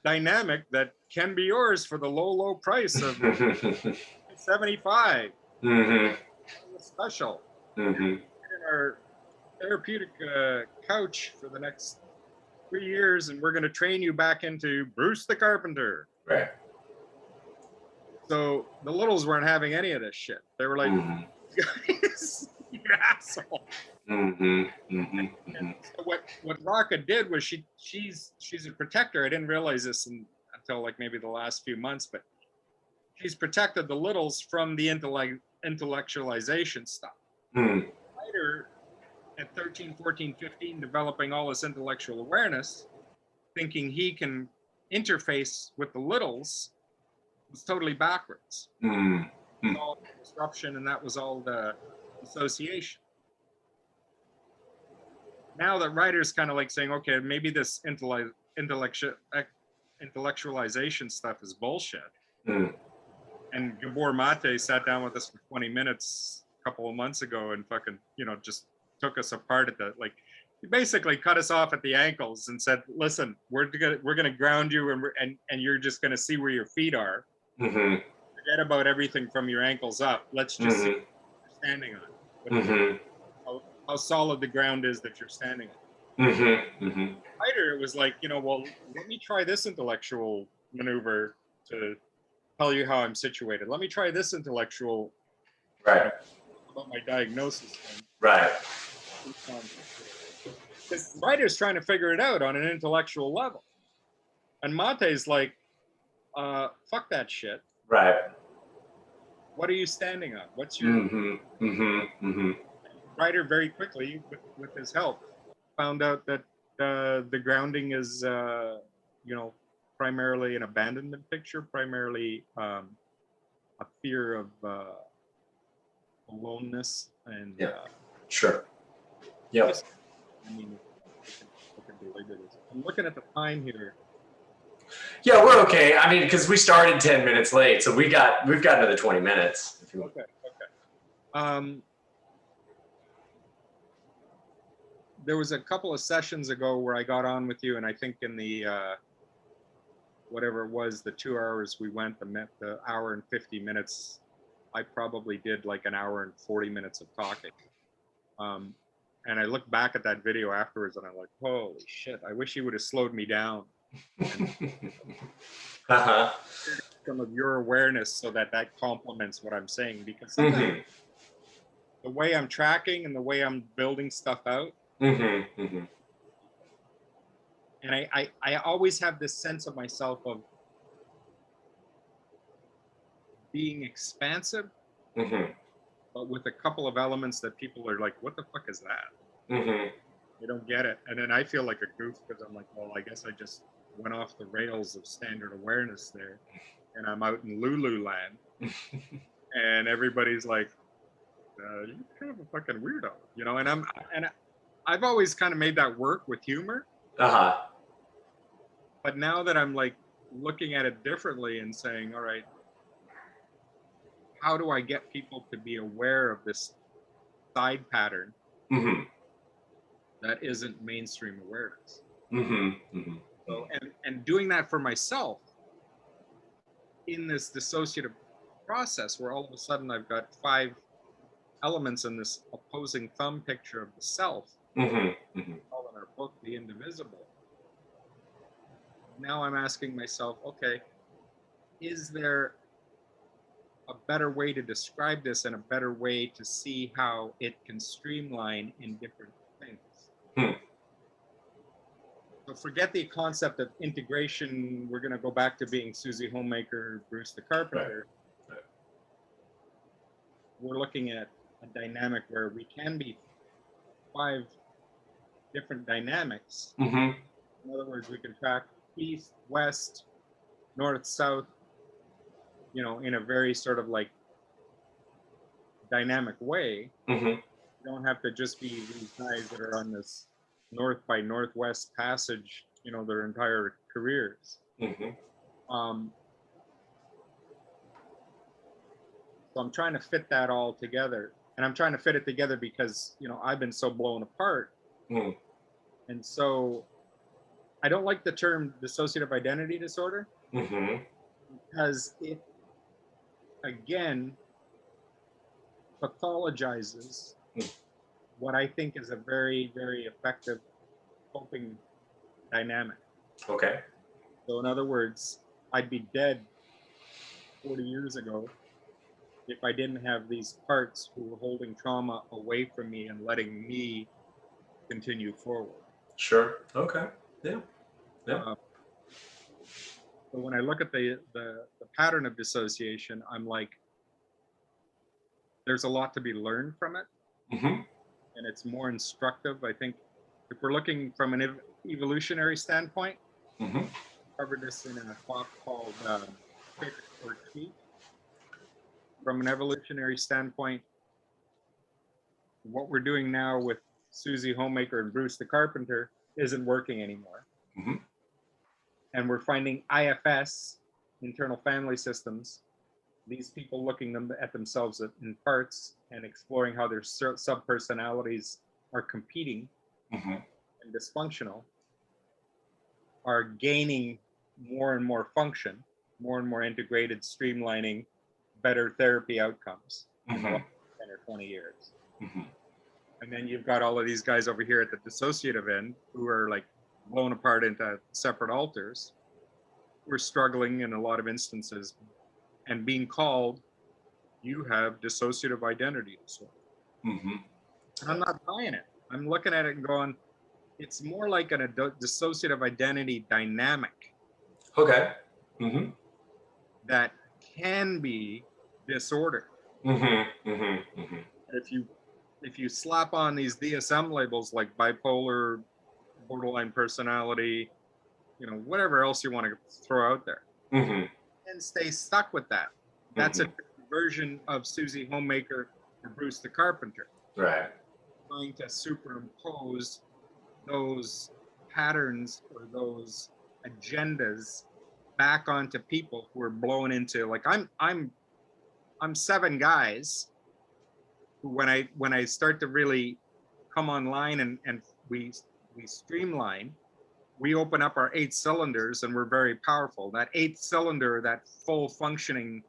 dynamic that can be yours for the low price of $75. Special. In our therapeutic couch for the next 3 years, and we're going to train you back into Bruce the Carpenter. Right. So the littles weren't having any of this shit. They were like, you asshole. And so what Raka did was she's a protector. I didn't realize this until like maybe the last few months, but she's protected the littles from the intellectualization stuff. Later, at 13, 14, 15, developing all this intellectual awareness, thinking he can interface with the littles, was totally backwards. It was all disruption, and that was all the association. Now that Ryder's kind of like saying, okay, maybe this intellectualization stuff is bullshit. And Gabor Mate sat down with us for 20 minutes a couple of months ago and fucking, just took us apart at the, like, he basically cut us off at the ankles and said, listen, we're gonna ground you, and you're just gonna see where your feet are. Mm-hmm. Forget about everything from your ankles up. Let's just see what you're standing on. How solid the ground is that you're standing on. Ryder, it was like, you know, well, let me try this intellectual maneuver to tell you how I'm situated. Let me try this intellectual Right. about my diagnosis. Right. Because Ryder's trying to figure it out on an intellectual level. And Mate's like, fuck that shit. Right. What are you standing on? What's your... Ryder very quickly, with his help, found out that the grounding is, you know, primarily an abandonment picture, primarily a fear of aloneness and... Sure. Yep. I mean, I'm looking at the time here. Yeah, we're okay. I mean, because we started 10 minutes late, so we've got another 20 minutes. If you want. Okay. There was a couple of sessions ago where I got on with you, and I think in the whatever it was, the 2 hours we went, the hour and 50 minutes, I probably did like an hour and 40 minutes of talking. And I look back at that video afterwards, and I'm like, holy shit! I wish he would have slowed me down. Some of your awareness, so that complements what I'm saying, because sometimes the way I'm tracking and the way I'm building stuff out, and I always have this sense of myself of being expansive, but with a couple of elements that people are like, what the fuck is that? They don't get it. And then I feel like a goof, because I'm like, well, I guess I just went off the rails of standard awareness there, and I'm out in Lulu land, and everybody's like, you're kind of a fucking weirdo, you know. And I've always kind of made that work with humor. But now that I'm like looking at it differently and saying, all right, how do I get people to be aware of this side pattern that isn't mainstream awareness? So, and doing that for myself in this dissociative process, where all of a sudden I've got 5 elements in this opposing thumb picture of the self, all in our book, The Indivisible. Now I'm asking myself, okay, is there a better way to describe this and a better way to see how it can streamline in different things? So forget the concept of integration. We're going to go back to being Susie Homemaker, Bruce the Carpenter. Right. We're looking at a dynamic where we can be 5 different dynamics. In other words, we can track east, west, north, south, you know, in a very sort of like dynamic way. You don't have to just be these guys that are on this north by northwest passage, you know, their entire careers. So I'm trying to fit that all together, and I'm trying to fit it together because, you know, I've been so blown apart. And so I don't like the term dissociative identity disorder, because it, again, pathologizes what I think is a very, very effective coping dynamic. Okay. So in other words, I'd be dead 40 years ago if I didn't have these parts who were holding trauma away from me and letting me continue forward. Sure. Okay. Yeah. So when I look at the pattern of dissociation, I'm like, there's a lot to be learned from it. And it's more instructive. I think if we're looking from an evolutionary standpoint, covered this in a talk called Pick or Cheat. From an evolutionary standpoint, what we're doing now with Susie Homemaker and Bruce the Carpenter isn't working anymore. And we're finding IFS, internal family systems, these people looking at themselves in parts and exploring how their sub-personalities are competing Mm-hmm. and dysfunctional are gaining more and more function, more and more integrated, streamlining, better therapy outcomes in the last 10 or 20 years. Mm-hmm. And then you've got all of these guys over here at the dissociative end who are like blown apart into separate alters, who are struggling in a lot of instances and being called, you have dissociative identity disorder. Mm-hmm. And I'm not buying it. I'm looking at it and going, it's more like a dissociative identity dynamic Okay. Mm-hmm. that can be disordered. Mm-hmm. Mm-hmm. Mm-hmm. If you slap on these DSM labels like bipolar, borderline personality, you know, whatever else you want to throw out there, Mm-hmm. and stay stuck with that. That's a version of Susie Homemaker or Bruce the Carpenter, Right. trying to superimpose those patterns or those agendas back onto people who are blown into, like, I'm 7 guys who, when I start to really come online and we streamline, we open up our 8 cylinders and we're very powerful. That 8th cylinder, that full functioning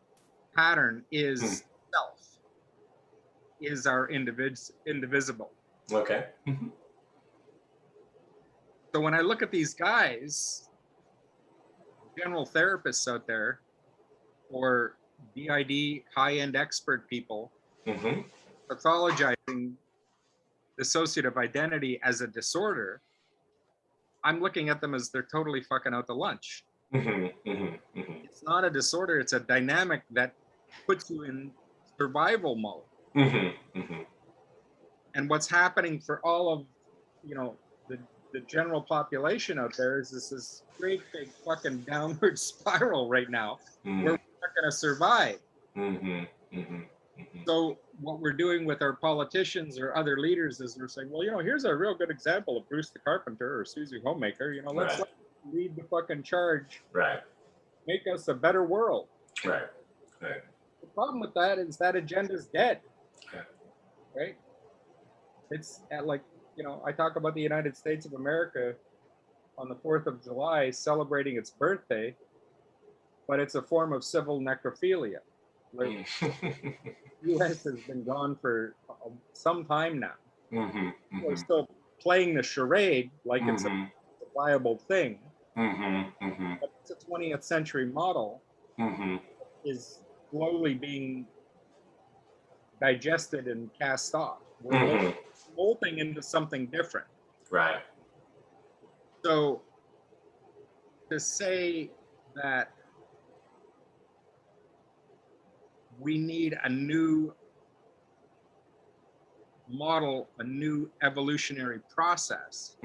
pattern is self, is our indivisible. Okay. Mm-hmm. So when I look at these guys, general therapists out there, or DID high-end expert people, Mm-hmm. pathologizing dissociative identity as a disorder, I'm looking at them as they're totally fucking out to lunch. Mm-hmm. Mm-hmm. Mm-hmm. It's not a disorder, it's a dynamic that puts you in survival mode. Mm-hmm. Mm-hmm. And what's happening for all of, you know, the general population out there is this great big fucking downward spiral right now, where we're not going to survive. Mm-hmm. Mm-hmm. Mm-hmm. So what we're doing with our politicians or other leaders is we're saying, well, you know, here's a real good example of Bruce the Carpenter or Susie Homemaker. You know, let's let them lead the fucking charge. Right. Make us a better world. Right. Right. The problem with that is that agenda's dead. Okay. Right? It's like, you know, I talk about the United States of America on the 4th of July celebrating its birthday, but it's a form of civil necrophilia. Like, U.S. has been gone for some time now. Mm-hmm. We're still playing the charade like it's a viable thing. Mm-hmm. Mm-hmm. But it's a 20th century model is slowly being digested and cast off. We're molting into something different. Right. So to say that we need a new model, a new evolutionary process,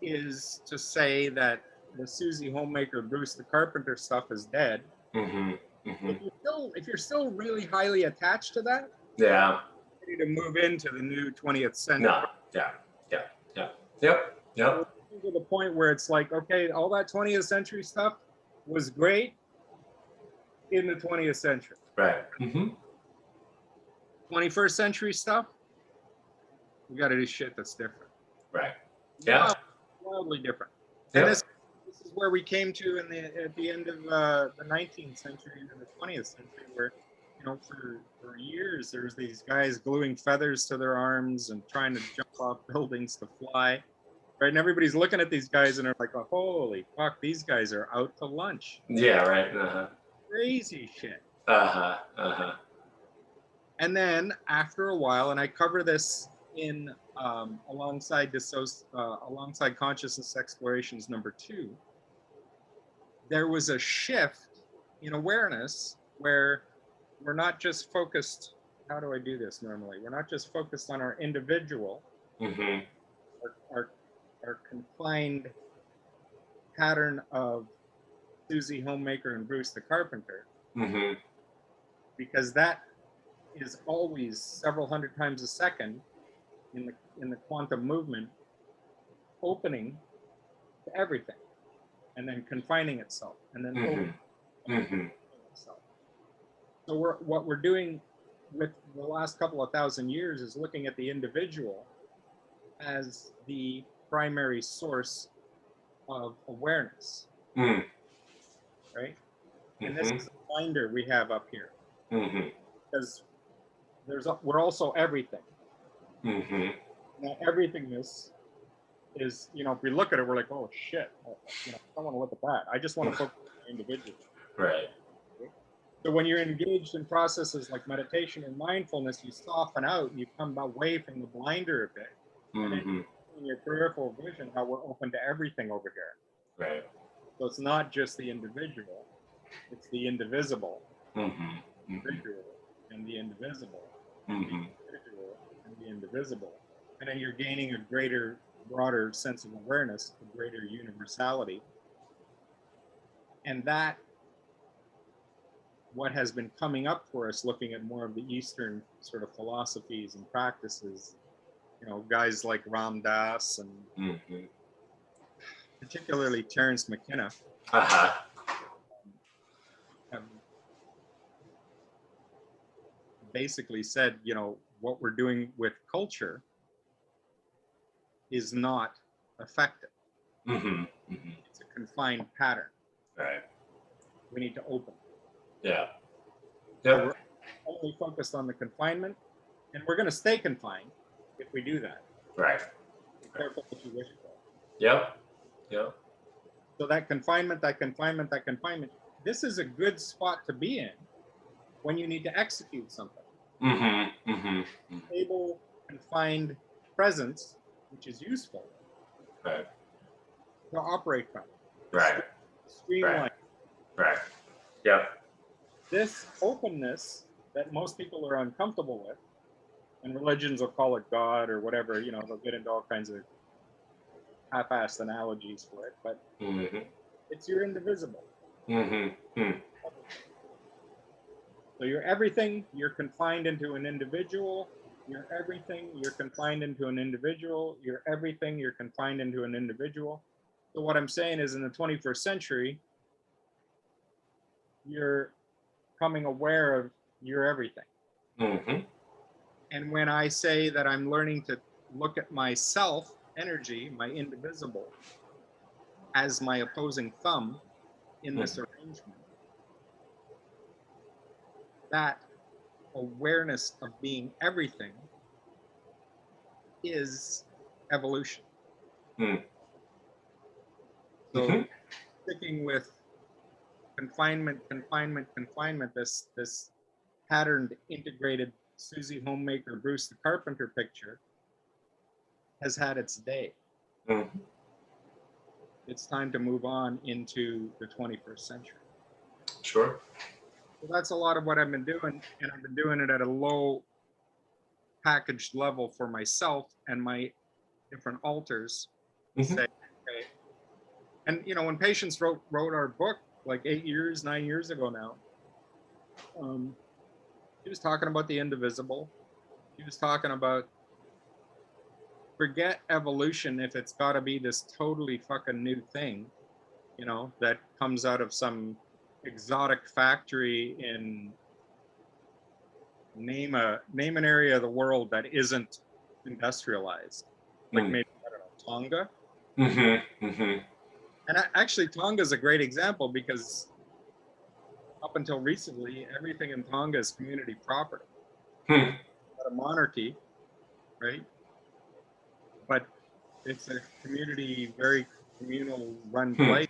is to say that the Susie Homemaker, Bruce the Carpenter stuff is dead. If you're still really highly attached to that, yeah, you need to move into the new 20th century. No. Yeah. Yeah. Yeah. Yep. Yep. To the point where it's like, okay, all that 20th century stuff was great in the 20th century. Right. 21st century stuff, we got to do shit that's different. Right. Yeah. Wildly different. Yep. And this is where we came to at the end of the 19th century into the 20th century, where, you know, for years there was these guys gluing feathers to their arms and trying to jump off buildings to fly, right? And everybody's looking at these guys and they're like, oh, holy fuck, these guys are out to lunch. Yeah. Right. Crazy shit. And then after a while, and I cover this in alongside Consciousness Explorations #2, there was a shift in awareness where we're not just focused. How do I do this normally? We're not just focused on our individual, our confined pattern of Susie Homemaker and Bruce the Carpenter, because that is always several hundred times a second in the quantum movement, opening to everything, and then confining itself, and then opening itself. So what we're doing with the last couple of thousand years is looking at the individual as the primary source of awareness, Mm. right? And this is the binder we have up here, because we're also everything. Now, everythingness is, you know, if we look at it, we're like, oh shit, you know, I don't want to look at that. I just want to focus on the individual. Right. So when you're engaged in processes like meditation or mindfulness, you soften out, you come away from the blinder a bit. And then in your peripheral vision, how we're open to everything over here. Right. So it's not just the individual, it's the indivisible, individual, and the indivisible, the individual, and the indivisible. And then you're gaining a greater, broader sense of awareness, a greater universality. And that, what has been coming up for us, looking at more of the Eastern sort of philosophies and practices, you know, guys like Ram Dass and particularly Terence McKenna, have basically said, you know, what we're doing with culture is not effective. It's a confined pattern. Right. We need to open. Yeah. So we're only focused on the confinement, and we're going to stay confined if we do that. Right. Be careful what you wish for. Yep. So that confinement, this is a good spot to be in when you need to execute something. Stable, confined presence, which is useful, Right. to operate from. Right. Streamline. Right. Yep. This openness that most people are uncomfortable with, and religions will call it God or whatever, you know, they'll get into all kinds of half-assed analogies for it, but it's your indivisible. So you're everything, you're confined into an individual, you're everything, you're confined into an individual, you're everything, you're confined into an individual. So what I'm saying is in the 21st century, you're becoming aware of your everything. And when I say that I'm learning to look at myself, energy, my indivisible, as my opposing thumb in this arrangement, that awareness of being everything is evolution. So sticking with confinement, this patterned, integrated Susie Homemaker, Bruce the Carpenter picture has had its day. It's time to move on into the 21st century. Sure. So that's a lot of what I've been doing, and I've been doing it at a low packaged level for myself and my different alters. Say, okay. And you know, when Patience wrote our book like 9 years ago now, she was talking about the indivisible. She was talking about forget evolution if it's got to be this totally fucking new thing, you know, that comes out of some exotic factory in name an area of the world that isn't industrialized, like maybe, I don't know, Tonga. And actually Tonga is a great example because up until recently everything in Tonga is community property. Not a monarchy, right? But it's a community, very communal run place.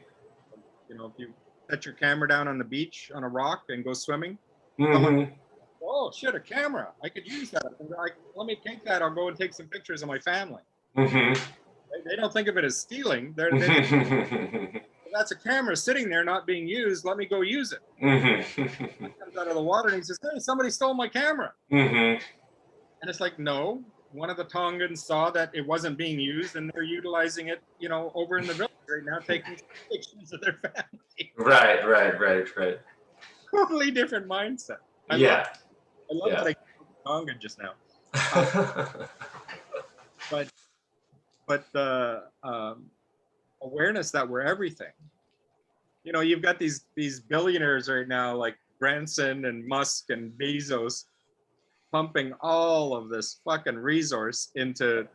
You know, if you set your camera down on the beach on a rock and go swimming, someone, oh shit, a camera, I could use that. Let me take that, I'll go and take some pictures of my family. They don't think of it as stealing. That's a camera sitting there not being used, let me go use it. He comes out of the water and he says, hey, somebody stole my camera. And it's like, no, one of the Tongans saw that it wasn't being used and they're utilizing it, you know, over in the village right now, taking pictures of their family. Right. Totally different mindset. I love that I came Tongan just now. But the awareness that we're everything. You know, you've got these billionaires right now like Branson and Musk and Bezos pumping all of this fucking resource into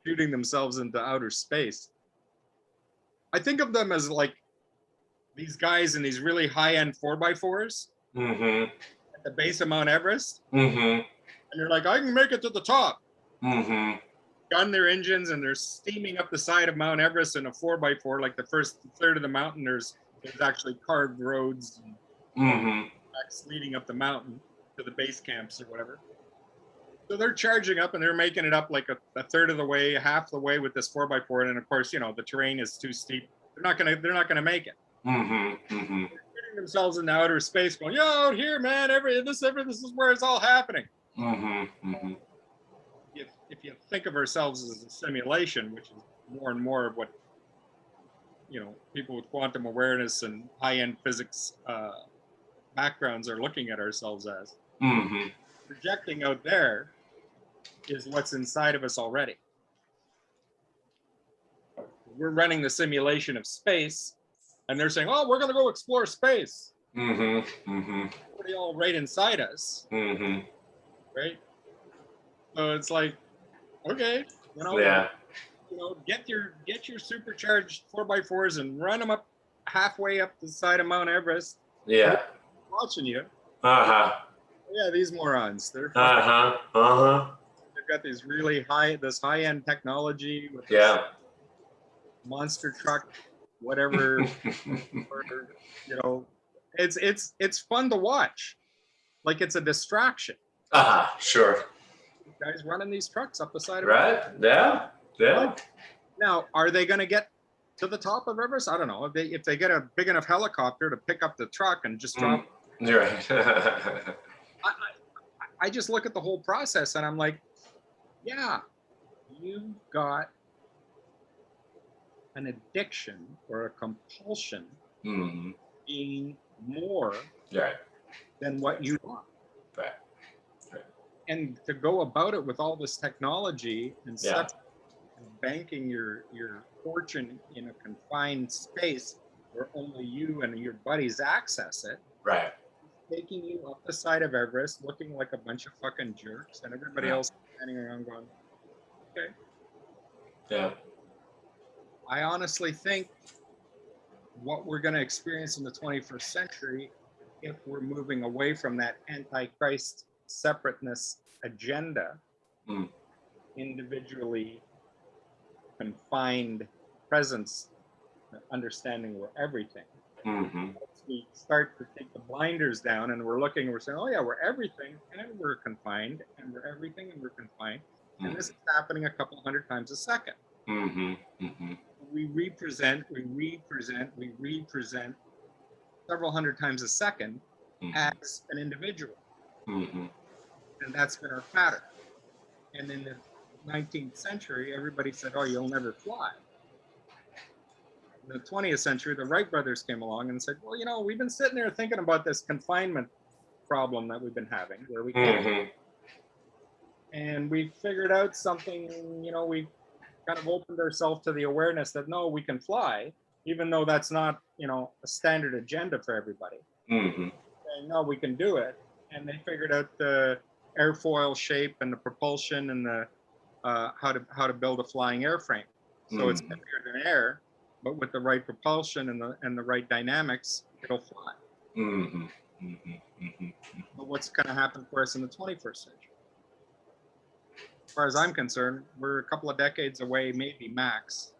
shooting themselves into outer space. I think of them as like these guys in these really high-end 4x4s at the base of Mount Everest. And they're like, I can make it to the top. Gun their engines and they're steaming up the side of Mount Everest in a 4x4. Like the first third of the mountain, there's actually carved roads and tracks leading up the mountain to the base camps or whatever. So they're charging up and they're making it up like a third of the way, half the way with this 4x4. And of course, you know, the terrain is too steep. They're not gonna make it. They're putting themselves in the outer space, going, "Yo, out here, man! This is where it's all happening." If you think of ourselves as a simulation, which is more and more of what, you know, people with quantum awareness and high-end physics backgrounds are looking at ourselves as, projecting out there is what's inside of us already. We're running the simulation of space, and they're saying, "Oh, we're going to go explore space." Already all right inside us, right? So it's like, okay, you know, get your supercharged 4x4s and run them up halfway up the side of Mount Everest. Watching you. Yeah, these morons. They're they've got these really high-end technology with this monster truck, whatever. Or, you know, it's fun to watch. Like it's a distraction. Sure. Guys running these trucks up the side of it. Now, are they going to get to the top of Everest? I don't know. If they get a big enough helicopter to pick up the truck and just drop. I just look at the whole process and I'm like, yeah, you've got an addiction or a compulsion being more than what you want. And to go about it with all this technology and stuff, banking your fortune in a confined space where only you and your buddies access it, taking you up the side of Everest looking like a bunch of fucking jerks and everybody else standing around going, okay. I honestly think what we're going to experience in the 21st century, if we're moving away from that antichrist separateness agenda, individually confined presence, understanding we're everything. As we start to take the blinders down and we're looking, we're saying, oh yeah, we're everything and we're confined and we're everything and we're confined. And this is happening a couple hundred times a second. We represent several hundred times a second as an individual. And that's been our pattern. And in the 19th century, everybody said, oh, you'll never fly. In the 20th century, the Wright brothers came along and said, well, you know, we've been sitting there thinking about this confinement problem that we've been having, where we can't. And we figured out something, you know, we kind of opened ourselves to the awareness that, no, we can fly, even though that's not, you know, a standard agenda for everybody. And no, we can do it. And they figured out the airfoil shape and the propulsion and the how to build a flying airframe. So it's heavier than air, but with the right propulsion and the right dynamics, it'll fly. But what's going to happen for us in the 21st century? As far as I'm concerned, we're a couple of decades away, maybe max.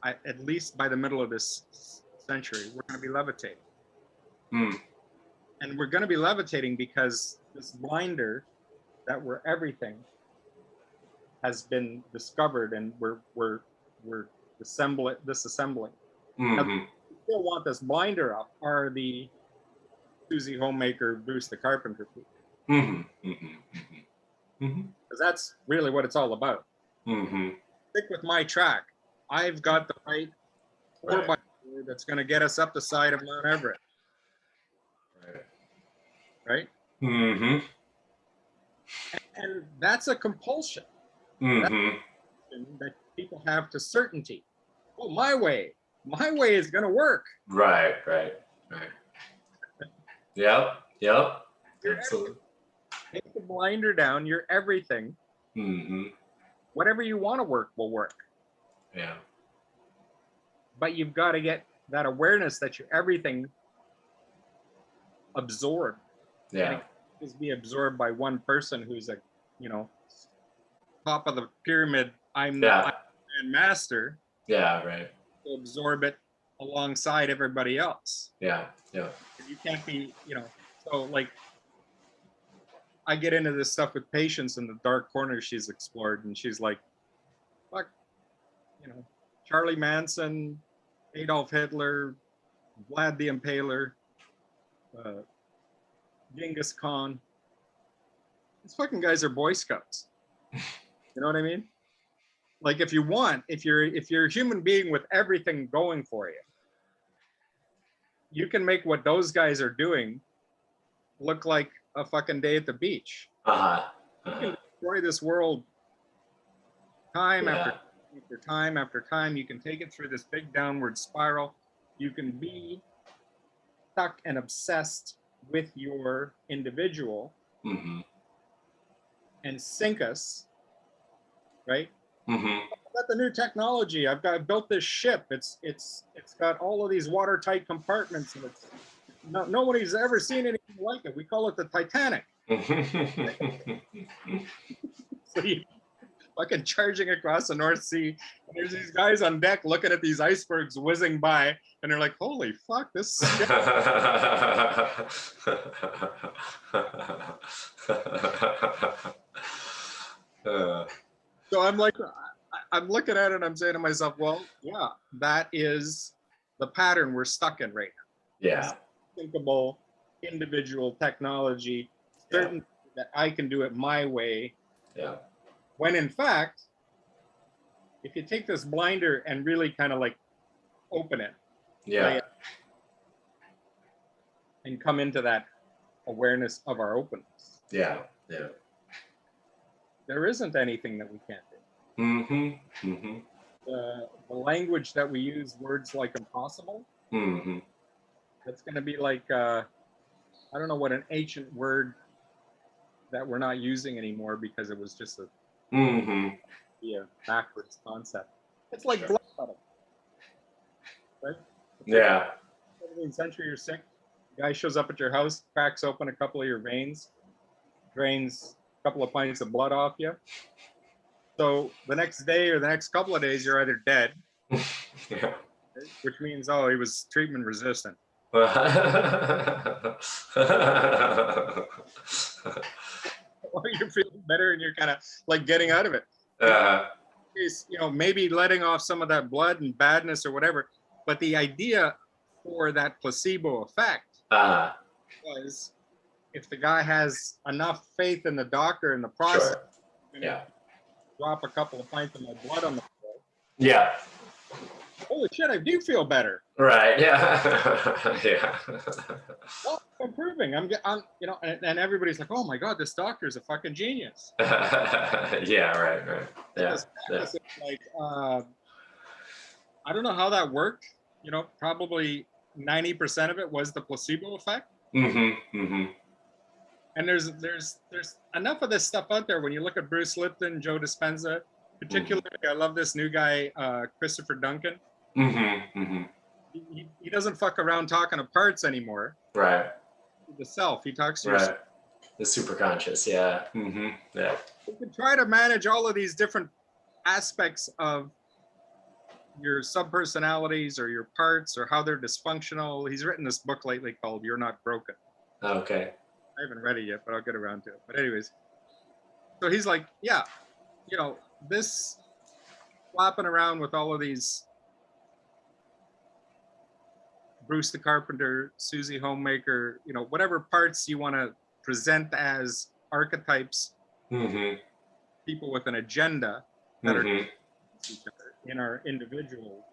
At least by the middle of this century, we're going to be levitating. And we're going to be levitating because this blinder that we're everything has been discovered, and we're disassembling. Now, we still want this blinder up are the Susie Homemaker, Bruce the Carpenter people. Because that's really what it's all about. Stick with my track. I've got the right 4x4 that's going to get us up the side of Mount Everest. Right? And that's a compulsion. That people have to certainty. Oh, my way is going to work. Right. Yep. Absolutely. Take the blinder down, you're everything. Whatever you want to work will work. Yeah. But you've got to get that awareness that you're everything absorbed. Yeah. And it can't just be absorbed by one person who's a, you know, top of the pyramid. I'm Yeah. the master. Yeah. Right. To absorb it alongside everybody else. Yeah. Yeah. You can't be, you know, so like I get into this stuff with patients in the dark corners she's explored, and she's like, fuck, you know, Charlie Manson, Adolf Hitler, Vlad the Impaler, Genghis Khan. These fucking guys are Boy Scouts. You know what I mean? Like if you're a human being with everything going for you, you can make what those guys are doing look like a fucking day at the beach. You can destroy this world time after time after time. You can take it through this big downward spiral. You can be stuck and obsessed with your individual and sink us, right? I've got the new technology. I've built this ship. It's got all of these watertight compartments, and it's nobody's ever seen anything like it. We call it the Titanic. So you fucking charging across the North Sea, and there's these guys on deck looking at these icebergs whizzing by, and they're like, "Holy fuck, this ship." So I'm like, I'm looking at it and I'm saying to myself, well, yeah, that is the pattern we're stuck in right now. Yeah. Thinkable, individual technology, certain that I can do it my way. Yeah. When in fact, if you take this blinder and really kind of like open it, Yeah. and come into that awareness of our openness. Yeah. Yeah. There isn't anything that we can't do. The language that we use, words like impossible, that's going to be like, I don't know what an ancient word that we're not using anymore because it was just a backwards concept. It's like blood clotting, right? Yeah. 17th century, you're sick. The guy shows up at your house, cracks open a couple of your veins, drains a couple of pints of blood off you. So the next day or the next couple of days, you're either dead, which means, oh, he was treatment resistant. Or you're feeling better and you're kind of like getting out of it. You know, maybe letting off some of that blood and badness or whatever. But the idea for that placebo effect was if the guy has enough faith in the doctor in the process, drop a couple of pints of my blood on the floor. Yeah. Holy shit, I do feel better. Right. Yeah. Yeah. Well, I'm improving. I'm you know, and everybody's like, oh my God, this doctor's a fucking genius. Yeah. Right. Yeah. Like, I don't know how that worked. You know, probably 90% of it was the placebo effect. And there's enough of this stuff out there. When you look at Bruce Lipton, Joe Dispenza, particularly, I love this new guy, Christopher Duncan. He doesn't fuck around talking to parts anymore. Right. The self. He talks to right. The superconscious. Yeah. Yeah. You can try to manage all of these different aspects of your subpersonalities or your parts or how they're dysfunctional. He's written this book lately called You're Not Broken. Okay. I haven't read it yet, but I'll get around to it. But anyways, so he's like, yeah, you know, this flopping around with all of these Bruce the Carpenter, Susie Homemaker, you know, whatever parts you want to present as archetypes, people with an agenda that are each other in our individual.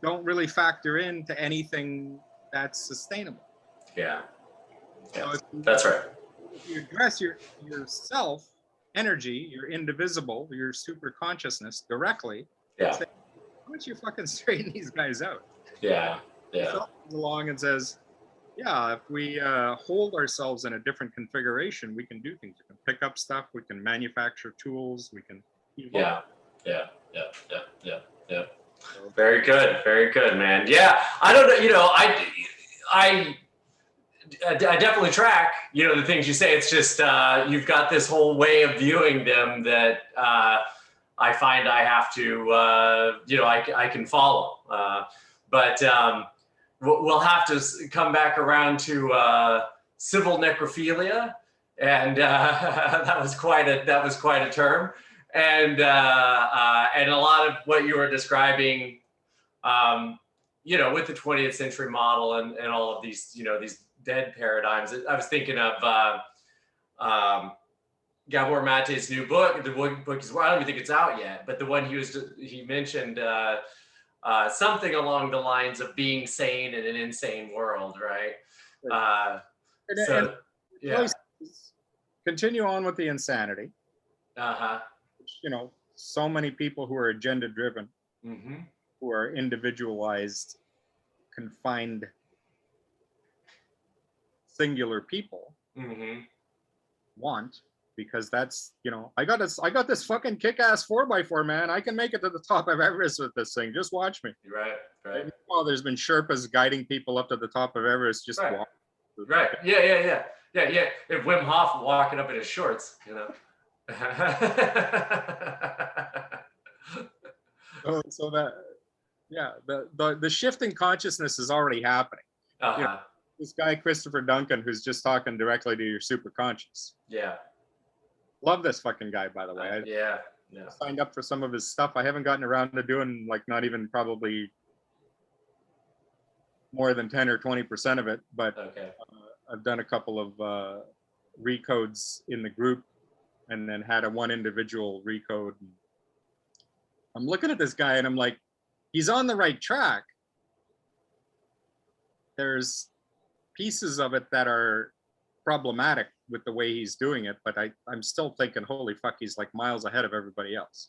Don't really factor into anything that's sustainable. Yeah. So that's right. If you address your self energy, your indivisible, your super consciousness directly, say, why don't you fucking straighten these guys out? Yeah. Yeah. So comes along and says, yeah, if we hold ourselves in a different configuration, we can do things. We can pick up stuff. We can manufacture tools. We can evolve. Yeah. Very good, man. Yeah, I don't know. You know, I definitely track, you know, the things you say. It's just you've got this whole way of viewing them that I find I have to, you know, I can follow. But we'll have to come back around to civil necrophilia, and that was quite a term. And a lot of what you were describing, you know, with the 20th century model and all of these, you know, these dead paradigms. I was thinking of Gabor Mate's new book. The book is, well, I don't even think it's out yet, but the one he mentioned something along the lines of being sane in an insane world, right? Yeah. Continue on with the insanity. Uh-huh. You know, so many people who are agenda driven, who are individualized, confined, singular people want, because that's, you know, I got this fucking kick-ass 4x4, man. I can make it to the top of Everest with this thing. Just watch me. Right. Well, there's been Sherpas guiding people up to the top of Everest. Just walk. Right. Yeah. If Wim Hof walking up in his shorts, you know. So that, yeah, the shift in consciousness is already happening. You know, this guy Christopher Duncan, who's just talking directly to your superconscious. Yeah. Love this fucking guy, by the way. I signed up for some of his stuff. I haven't gotten around to doing, like, not even probably more than 10 or 20% of it, but I've done a couple of recodes in the group, and then had one individual recode. I'm looking at this guy and I'm like, he's on the right track. There's pieces of it that are problematic with the way he's doing it, but I'm still thinking, holy fuck, he's like miles ahead of everybody else.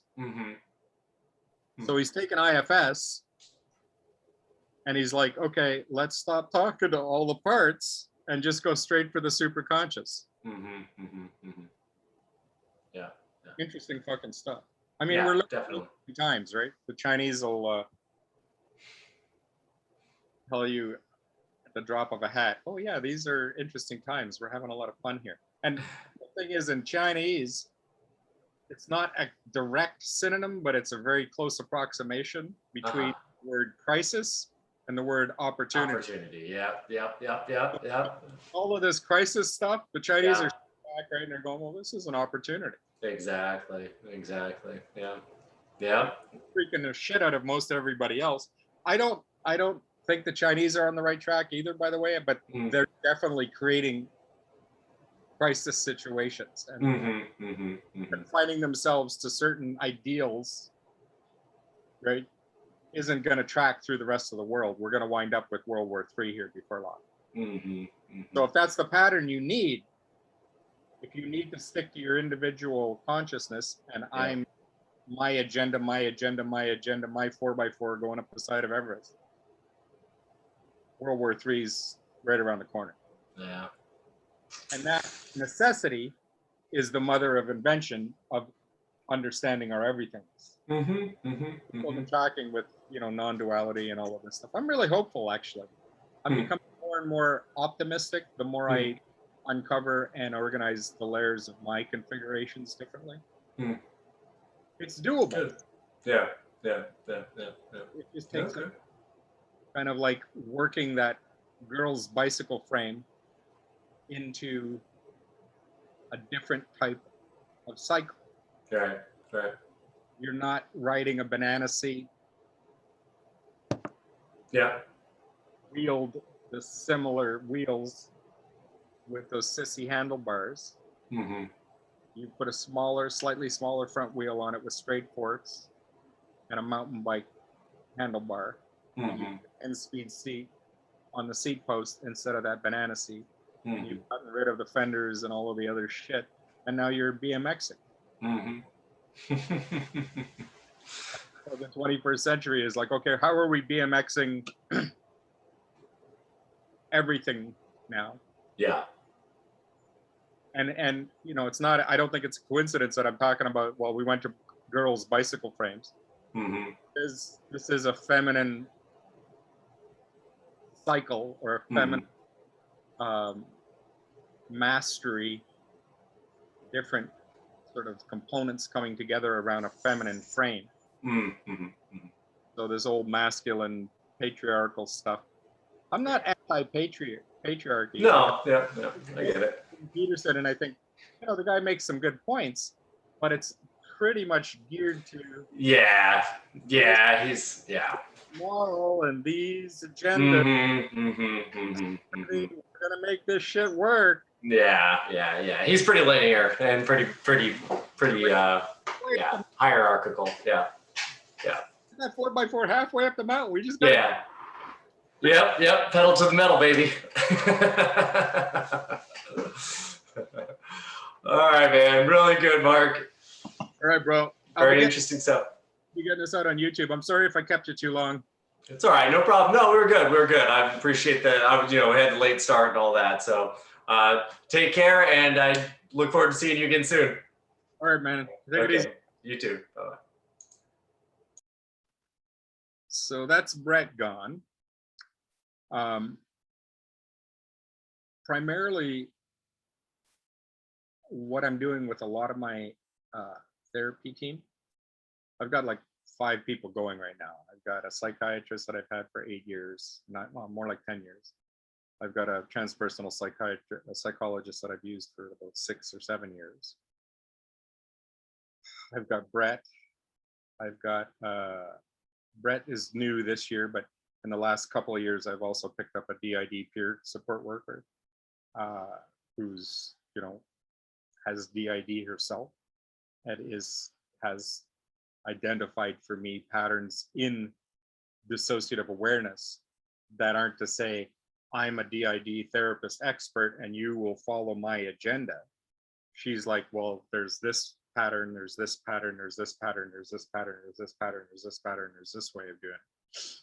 So he's taken IFS and he's like, okay, let's stop talking to all the parts and just go straight for the superconscious. Yeah. Interesting fucking stuff. I mean, we're looking at times, right? The Chinese will tell you at the drop of a hat, oh yeah, these are interesting times. We're having a lot of fun here. And the thing is, in Chinese, it's not a direct synonym, but it's a very close approximation between the word crisis and the word opportunity. Yeah. All of this crisis stuff, the Chinese are back, right? And they're going, well, this is an opportunity. Exactly. Yeah. Freaking the shit out of most everybody else. I don't think the Chinese are on the right track either, by the way, but they're definitely creating crisis situations and confining themselves to certain ideals, right, isn't going to track through the rest of the world. We're going to wind up with World War III here before long. So if that's the pattern you need, if you need to stick to your individual consciousness, and I'm my agenda, my 4x4 going up the side of Everest, World War III is right around the corner. Yeah. And that necessity is the mother of invention, of understanding our everythings. I've been talking with, you know, non-duality and all of this stuff. I'm really hopeful, actually. I'm becoming more and more optimistic the more I uncover and organize the layers of my configurations differently. It's doable. Yeah. It just takes kind of like working that girl's bicycle frame into a different type of cycle. Right. You're not riding a banana seat. Yeah. Wheeled the similar wheels with those sissy handlebars. You put a slightly smaller front wheel on it with straight forks and a mountain bike handlebar. And speed seat on the seat post instead of that banana seat. You've gotten rid of the fenders and all of the other shit, and now you're BMXing. So the 21st century is like, okay, how are we BMXing everything now. Yeah. And you know, it's not, I don't think it's a coincidence that I'm talking about, well, we went to girls' bicycle frames. Mm-hmm. This is a feminine cycle, or a feminine mastery, different sort of components coming together around a feminine frame. Mm-hmm. So this old masculine patriarchal stuff. I'm not anti-patriarchy. No, yeah, I get it. Peterson, and I think, you know, the guy makes some good points, but it's pretty much geared to Yeah, he's moral and these agendas. We're gonna make this shit work. Yeah. He's pretty linear and pretty hierarchical. Yeah. That 4x4 halfway up the mountain. We just got Yep. Pedal to the metal, baby. All right, man. Really good, Mark. All right, bro. Very interesting stuff. You getting this out on YouTube. I'm sorry if I kept you too long. It's all right. No problem. No, we were good. I appreciate that. I was, we had the late start and all that. So take care, and I look forward to seeing you again soon. All right, man. Take it easy. You too. Bye-bye. So that's Brett gone. Primarily, what I'm doing with a lot of my therapy team, I've got like 5 people going right now. I've got a psychiatrist that I've had for 8 years, more like 10 years. I've got a transpersonal psychologist that I've used for about 6 or 7 years. I've got Brett. I've got Brett is new this year, but in the last couple of years, I've also picked up a DID peer support worker who's, has DID herself and has identified for me patterns in dissociative awareness that aren't to say, I'm a DID therapist expert and you will follow my agenda. She's like, well, there's this pattern, there's this pattern, there's this pattern, there's this pattern, there's this pattern, there's this pattern, there's this way of doing it.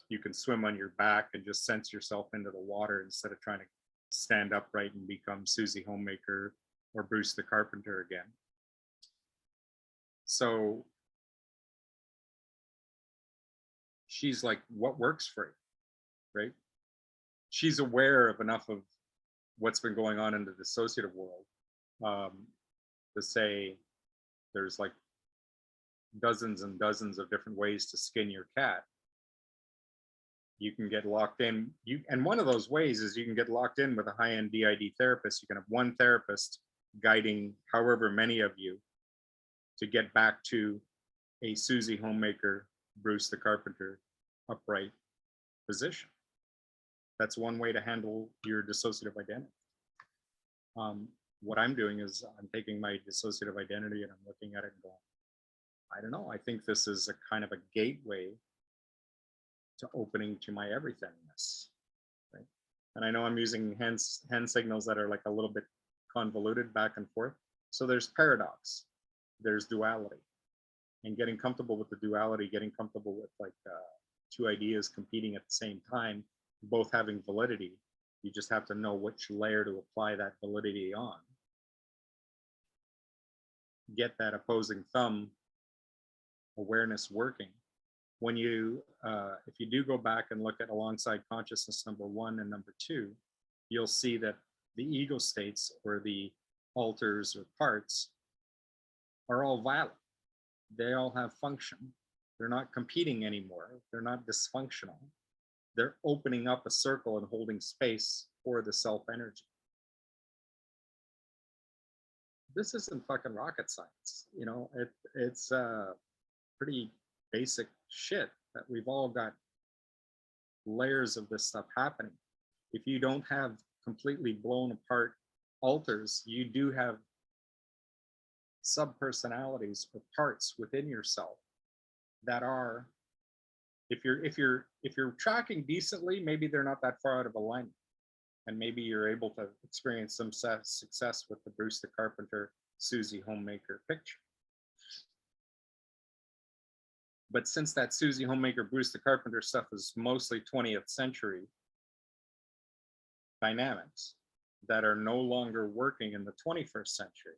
You can swim on your back and just sense yourself into the water instead of trying to stand upright and become Susie Homemaker or Bruce the Carpenter again. So she's like, what works for you, right? She's aware of enough of what's been going on in the dissociative world to say there's like dozens and dozens of different ways to skin your cat. You can get locked in. And one of those ways is you can get locked in with a high-end DID therapist. You can have one therapist guiding however many of you to get back to a Susie Homemaker, Bruce the Carpenter upright position. That's one way to handle your dissociative identity. What I'm doing is I'm taking my dissociative identity and I'm looking at it and going, I don't know, I think this is a kind of a gateway to opening to my everythingness, right? And I know I'm using hand signals that are like a little bit convoluted back and forth. So there's paradox, there's duality, and getting comfortable with the duality, getting comfortable with like 2 ideas competing at the same time, both having validity. You just have to know which layer to apply that validity on. Get that opposing thumb awareness working. When you, if you do go back and look at alongside consciousness number 1 and number 2, you'll see that the ego states or the alters or parts are all valid. They all have function. They're not competing anymore. They're not dysfunctional. They're opening up a circle and holding space for the self energy. This isn't fucking rocket science, it's pretty basic shit that we've all got layers of this stuff happening. If you don't have completely blown apart alters, you do have subpersonalities or parts within yourself that are, if you're tracking decently, maybe they're not that far out of alignment, and maybe you're able to experience some success with the Bruce the Carpenter, Susie Homemaker picture. But since that Susie Homemaker, Bruce the Carpenter stuff is mostly 20th century, dynamics that are no longer working in the 21st century,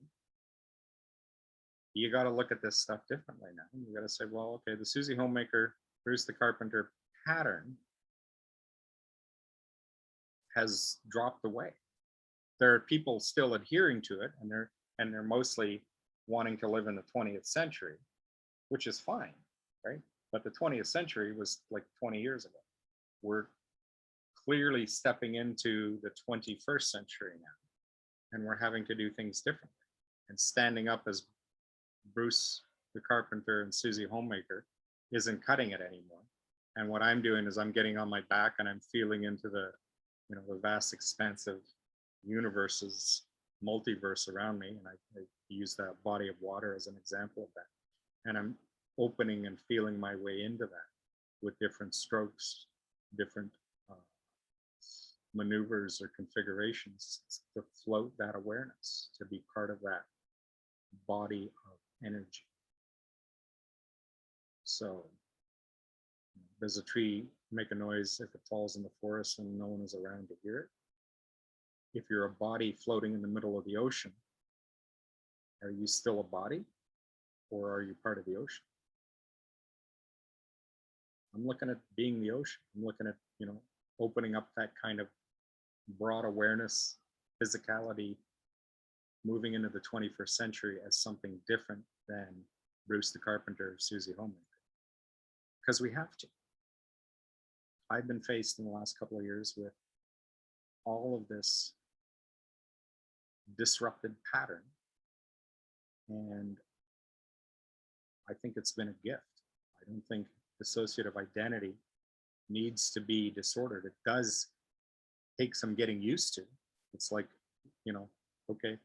you got to look at this stuff differently now. You got to say, well, okay, the Susie Homemaker, Bruce the Carpenter pattern has dropped away. There are people still adhering to it, and they're mostly wanting to live in the 20th century, which is fine, right? But the 20th century was like 20 years ago. We're clearly stepping into the 21st century now, and we're having to do things differently. And standing up as Bruce the Carpenter and Susie Homemaker isn't cutting it anymore. And what I'm doing is I'm getting on my back and I'm feeling into the, you know, the vast expansive universes, multiverse around me. And I use that body of water as an example of that. And I'm opening and feeling my way into that with different strokes, different maneuvers or configurations to float that awareness, to be part of that body of energy. So does a tree make a noise if it falls in the forest and no one is around to hear it? If you're a body floating in the middle of the ocean, are you still a body, or are you part of the ocean? I'm looking at being the ocean. I'm looking at, you know, opening up that kind of broad awareness, physicality, moving into the 21st century as something different than Bruce the Carpenter or Susie Homemaker. Because we have to. I've been faced in the last couple of years with all of this disrupted pattern. And I think it's been a gift. I don't think dissociative identity needs to be disordered. It does take some getting used to. It's like, you know, okay,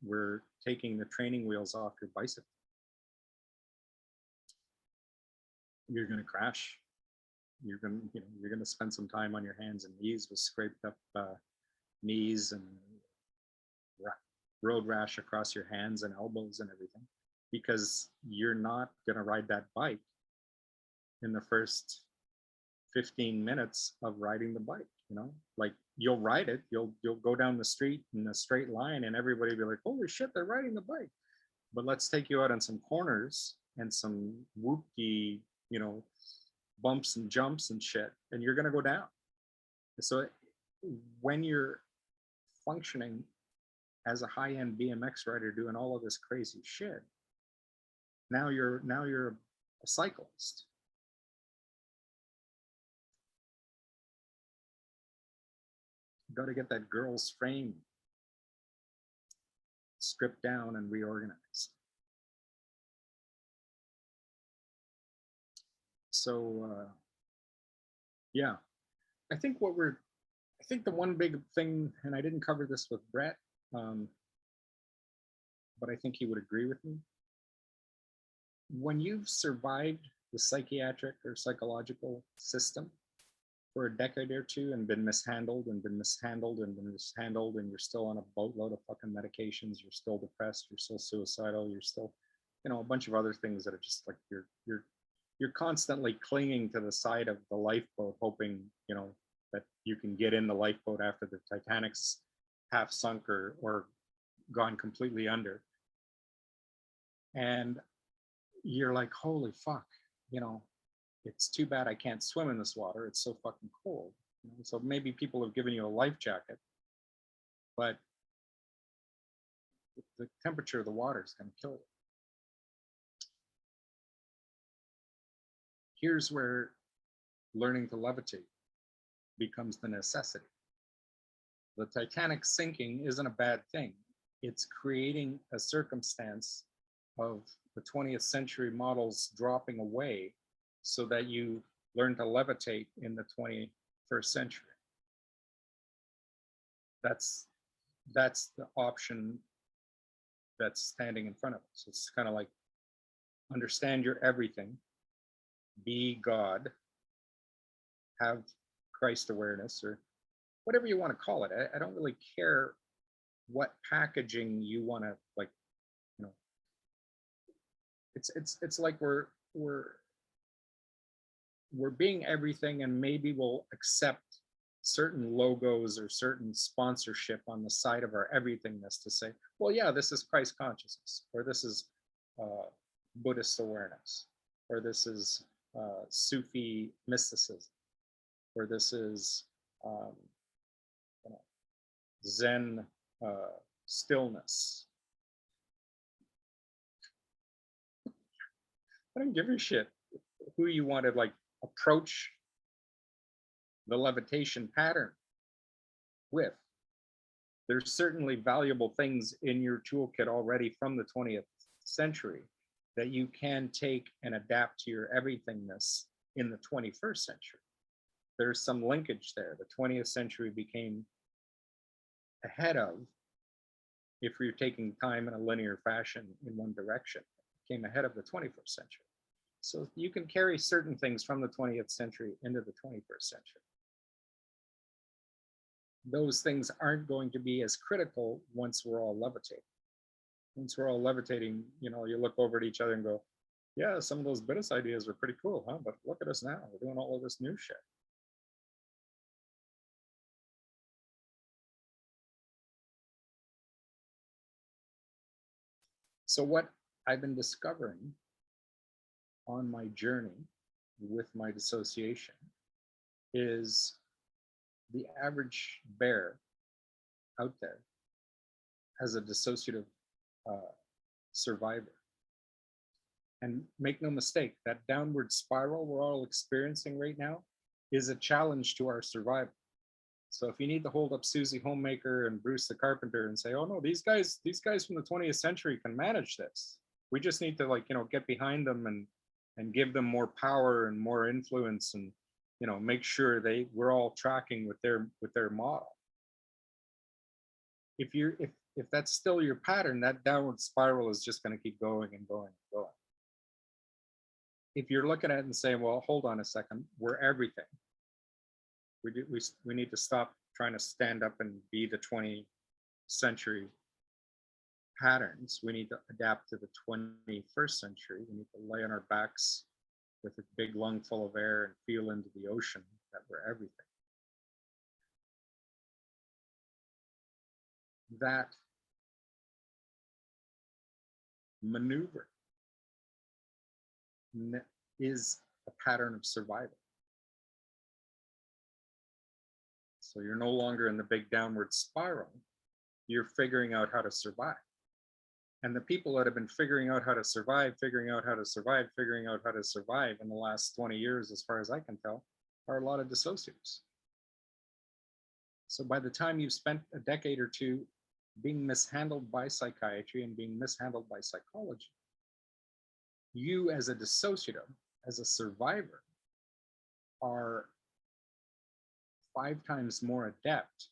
we're taking the training wheels off your bicycle. You're going to crash. You're going to spend some time on your hands and knees with scraped up knees and road rash across your hands and elbows and everything, because you're not going to ride that bike in the first 15 minutes of riding the bike. You know, like you'll ride it, you'll go down the street in a straight line and everybody will be like, holy shit, they're riding the bike. But let's take you out on some corners and some whoopty, you know, bumps and jumps and shit, and you're going to go down. So when you're functioning as a high-end BMX rider doing all of this crazy shit, now you're a cyclist. Got to get that girl's frame stripped down and reorganized. So yeah, I think the one big thing, and I didn't cover this with Brett, but I think he would agree with me. When you've survived the psychiatric or psychological system for a decade or two and been mishandled and been mishandled and been mishandled, and you're still on a boatload of fucking medications, you're still depressed, you're still suicidal, you're still, you know, a bunch of other things that are just like you're constantly clinging to the side of the lifeboat, hoping, you know, that you can get in the lifeboat after the Titanic's half sunk or gone completely under. And you're like, holy fuck, you know, it's too bad I can't swim in this water. It's so fucking cold. You know? So maybe people have given you a life jacket, but the temperature of the water is going to kill you. Here's where learning to levitate becomes the necessity. The Titanic sinking isn't a bad thing. It's creating a circumstance of the 20th century models dropping away so that you learn to levitate in the 21st century. That's the option that's standing in front of us. It's kind of like, understand your everything, be God, have Christ awareness, or whatever you want to call it. I don't really care what packaging you want to, like, you know. It's like we're being everything, and maybe we'll accept certain logos or certain sponsorship on the side of our everythingness to say, well, yeah, this is Christ consciousness, or this is Buddhist awareness, or this is Sufi mysticism, or this is Zen stillness. I don't give a shit who you want to like approach the levitation pattern with. There's certainly valuable things in your toolkit already from the 20th century that you can take and adapt to your everythingness in the 21st century. There's some linkage there. The 20th century became ahead of, if you're taking time in a linear fashion in one direction, came ahead of the 21st century. So you can carry certain things from the 20th century into the 21st century. Those things aren't going to be as critical once we're all levitating. Once we're all levitating, you know, you look over at each other and go, yeah, some of those Buddhist ideas are pretty cool, huh? But look at us now, we're doing all of this new shit. So what I've been discovering on my journey with my dissociation is the average bear out there as a dissociative survivor. And make no mistake, that downward spiral we're all experiencing right now is a challenge to our survival. So if you need to hold up Susie Homemaker and Bruce the Carpenter and say, oh no, these guys from the 20th century can manage this. We just need to, like, you know, get behind them and give them more power and more influence, and, you know, make sure we're all tracking with their model. If that's still your pattern, that downward spiral is just going to keep going and going and going. If you're looking at it and saying, well, hold on a second, we're everything. We need to stop trying to stand up and be the 20th century patterns. We need to adapt to the 21st century. We need to lay on our backs with a big lung full of air and feel into the ocean that we're everything. That maneuver is a pattern of survival. So you're no longer in the big downward spiral. You're figuring out how to survive. And the people that have been figuring out how to survive in the last 20 years, as far as I can tell, are a lot of dissociatives. So by the time you've spent a decade or two being mishandled by psychiatry and being mishandled by psychology, you as a dissociative, as a survivor, are 5 times more adept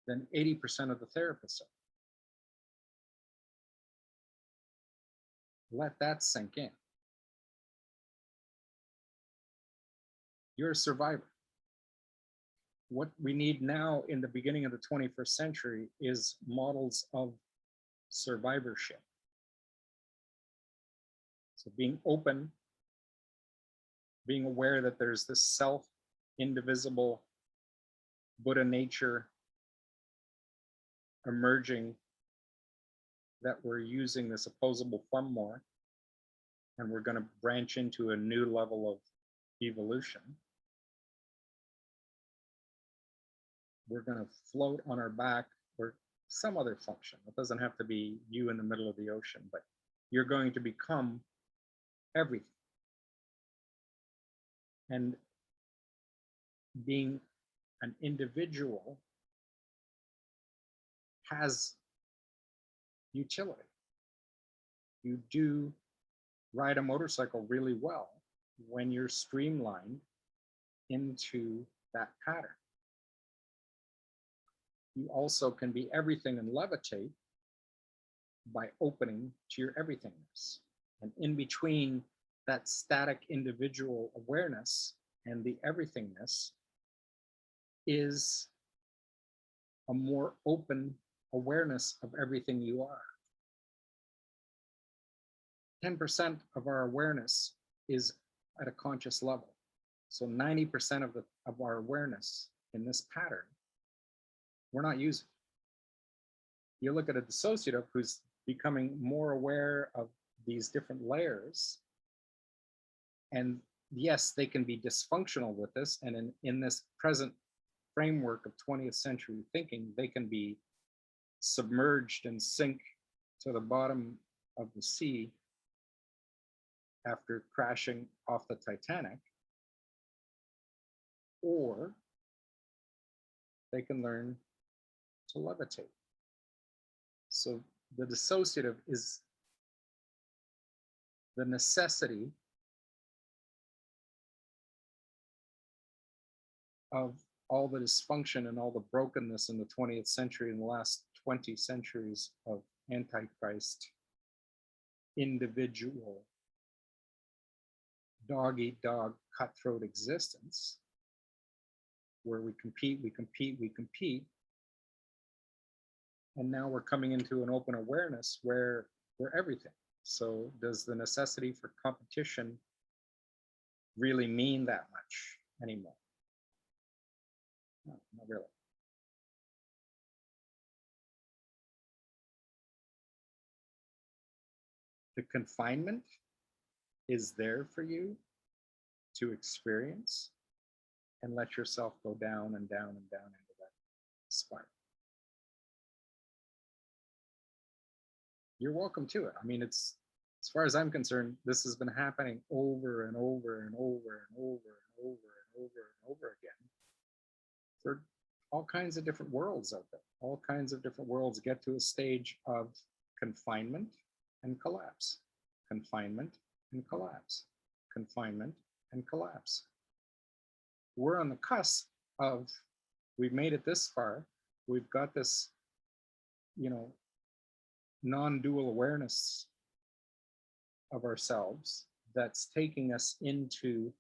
than 80% of the therapists are. Let that sink in. You're a survivor. What we need now in the beginning of the 21st century is models of survivorship. So being open, being aware that there's this self, indivisible Buddha nature emerging, that we're using this opposable thumb more, and we're going to branch into a new level of evolution. We're going to float on our back or some other function. It doesn't have to be you in the middle of the ocean, but you're going to become everything. And being an individual has utility. You do ride a motorcycle really well when you're streamlined into that pattern. You also can be everything and levitate by opening to your everythingness. And in between that static individual awareness and the everythingness is a more open awareness of everything you are. 10% of our awareness is at a conscious level. So 90% of our awareness in this pattern, we're not using. You look at a dissociative who's becoming more aware of these different layers, and yes, they can be dysfunctional with this, and in this present framework of 20th century thinking, they can be submerged and sink to the bottom of the sea after crashing off the Titanic, or they can learn to levitate. So the dissociative is the necessity of all the dysfunction and all the brokenness in the 20th century and the last 20 centuries of Antichrist, individual, dog-eat-dog, cutthroat existence, where we compete, and now we're coming into an open awareness where we're everything. So does the necessity for competition really mean that much anymore? No, not really. The confinement is there for you to experience and let yourself go down and down and down into that spiral. You're welcome to it. I mean, it's, as far as I'm concerned, this has been happening over and over and over and over and over and over and over again for all kinds of different worlds out there. All kinds of different worlds get to a stage of confinement and collapse, confinement and collapse, confinement and collapse. We're on the cusp of, we've made it this far, we've got this, you know, non-dual awareness of ourselves that's taking us into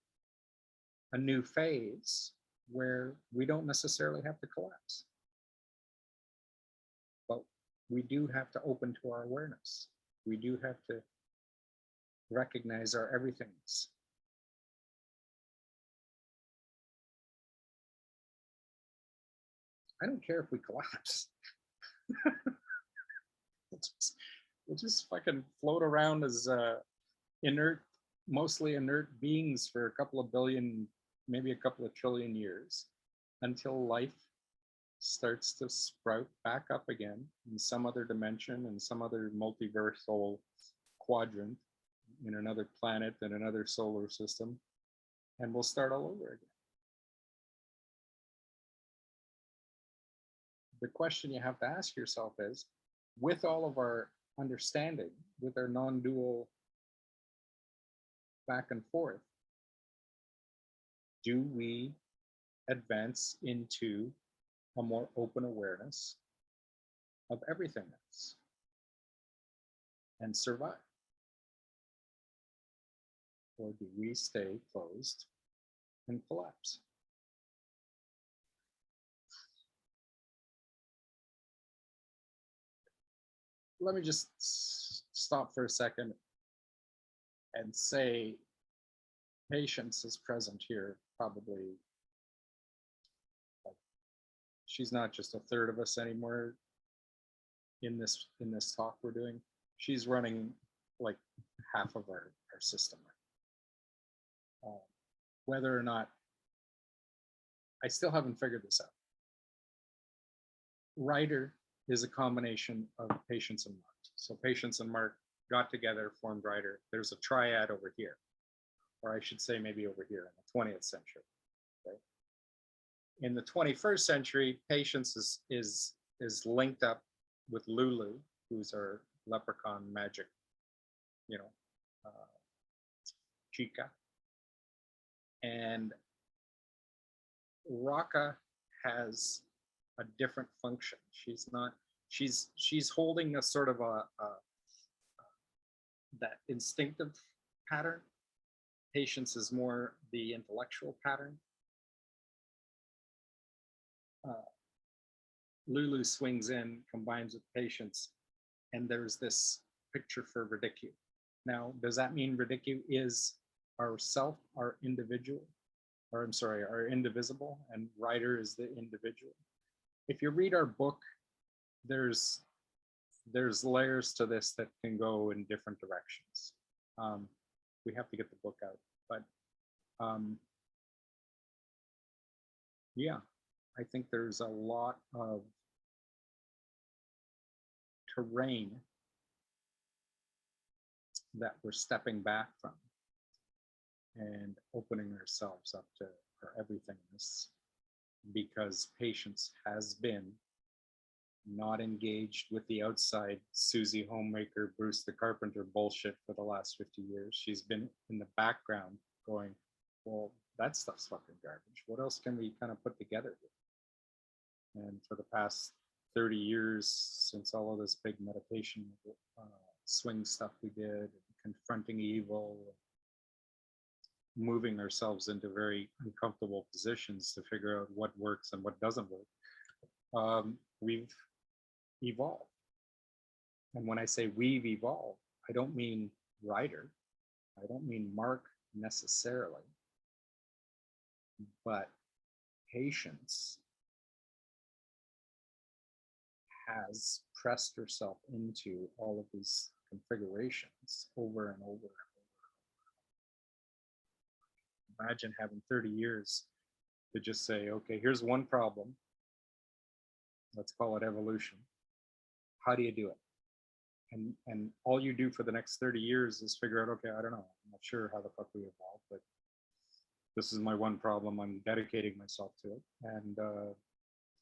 a new phase where we don't necessarily have to collapse. But we do have to open to our awareness. We do have to recognize our everythingness. I don't care if we collapse. We'll just fucking float around as inert, mostly inert beings for a couple of billion, maybe a couple of trillion years, until life starts to sprout back up again in some other dimension, in some other multiversal quadrant, in another planet, in another solar system, and we'll start all over again. The question you have to ask yourself is, with all of our understanding, with our non-dual back and forth, do we advance into a more open awareness of everything else and survive? Or do we stay closed and collapse? Let me just stop for a second and say patience is present here, probably. She's not just a third of us anymore in this talk we're doing. She's running like half of our system. Whether or not, I still haven't figured this out. Ryder is a combination of Patience and Mark. So Patience and Mark got together, formed Ryder. There's a triad over here, or I should say maybe over here in the 20th century. Okay? In the 21st century, Patience is linked up with Lulu, who's our leprechaun magic, you know, chica. And Raka has a different function. She's holding a sort of that instinctive pattern. Patience is more the intellectual pattern. Lulu swings in, combines with Patience, and there's this picture for Ridicu. Now, does that mean Ridicu is our self, our individual? or I'm sorry, are indivisible, and writer is the individual. If you read our book, there's layers to this that can go in different directions. We have to get the book out, but yeah, I think there's a lot of terrain that we're stepping back from and opening ourselves up to our everythingness, because patience has been not engaged with the outside Susie Homemaker, Bruce the Carpenter bullshit for the last 50 years. She's been in the background going, well, that stuff's fucking garbage. What else can we kind of put together here? And for the past 30 years, since all of this big meditation swing stuff we did, confronting evil, moving ourselves into very uncomfortable positions to figure out what works and what doesn't work, we've evolved. And when I say we've evolved, I don't mean Ryder, I don't mean Mark necessarily, but patience has pressed herself into all of these configurations over and over and over. Imagine having 30 years to just say, okay, here's one problem. Let's call it evolution. How do you do it? And all you do for the next 30 years is figure out, okay, I don't know, I'm not sure how the fuck we evolved, but this is my one problem. I'm dedicating myself to it, and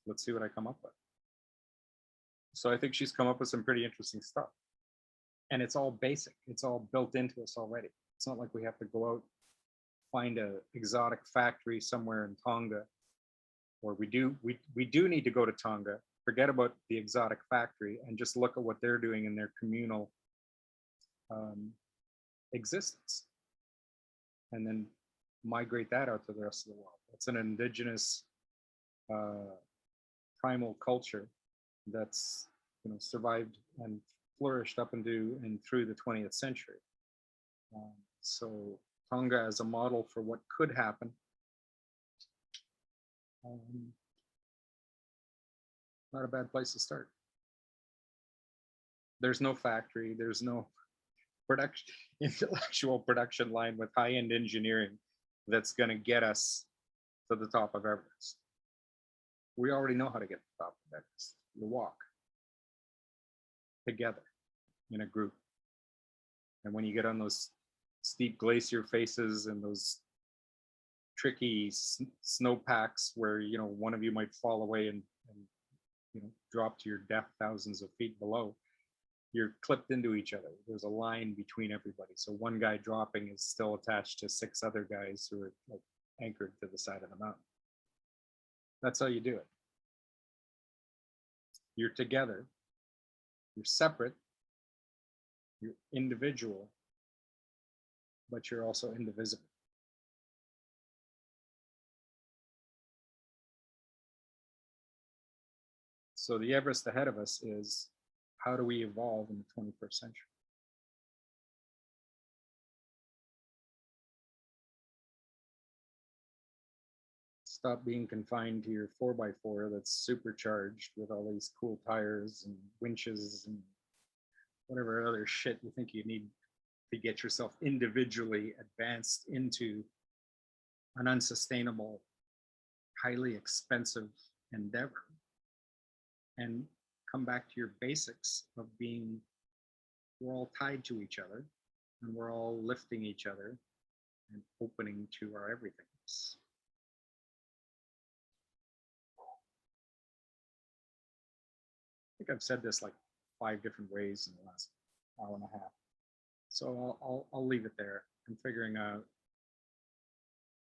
let's see what I come up with. So I think she's come up with some pretty interesting stuff. And it's all basic. It's all built into us already. It's not like we have to go out, find a exotic factory somewhere in Tonga, or we do need to go to Tonga, forget about the exotic factory, and just look at what they're doing in their communal existence, and then migrate that out to the rest of the world. It's an indigenous primal culture that's survived and flourished up into and through the 20th century. So Tonga as a model for what could happen. Not a bad place to start. There's no factory, there's no intellectual production line with high-end engineering that's going to get us to the top of Everest. We already know how to get to the top of Everest. You walk together in a group. And when you get on those steep glacier faces and those tricky snow packs where one of you might fall away and drop to your death thousands of feet below, you're clipped into each other. There's a line between everybody. So one guy dropping is still attached to 6 other guys who are like anchored to the side of the mountain. That's how you do it. You're together, you're separate, you're individual, but you're also indivisible. So the Everest ahead of us is, how do we evolve in the 21st century? Stop being confined to your 4x4 that's supercharged with all these cool tires and winches and whatever other shit you think you need to get yourself individually advanced into an unsustainable, highly expensive endeavor, and come back to your basics of being, we're all tied to each other and we're all lifting each other and opening to our everythingness. I think I've said this like 5 different ways in the last hour and a half. So I'll leave it there. I'm figuring out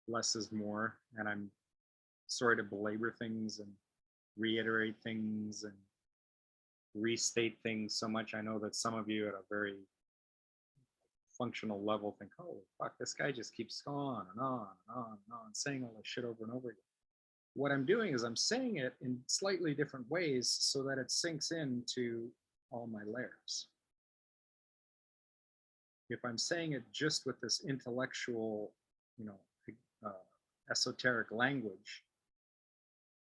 less is more, and I'm sorry to belabor things and reiterate things and restate things so much. I know that some of you at a very functional level think, oh fuck, this guy just keeps going on and on and on and on, saying all this shit over and over again. What I'm doing is I'm saying it in slightly different ways so that it sinks into all my layers. If I'm saying it just with this intellectual, esoteric language,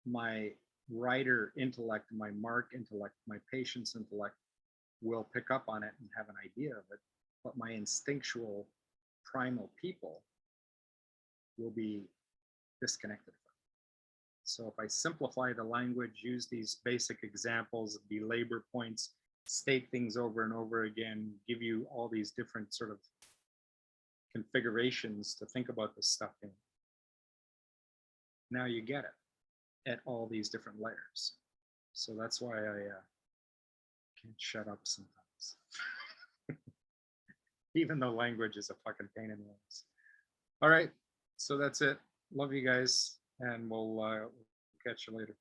my writer intellect, my mark intellect, my patient's intellect will pick up on it and have an idea of it, but my instinctual primal people will be disconnected from it. So if I simplify the language, use these basic examples, belabor points, state things over and over again, give you all these different sort of configurations to think about this stuff in, now you get it at all these different layers. So that's why I can't shut up sometimes. Even though language is a fucking pain in the ass. All right, so that's it. Love you guys, and we'll catch you later.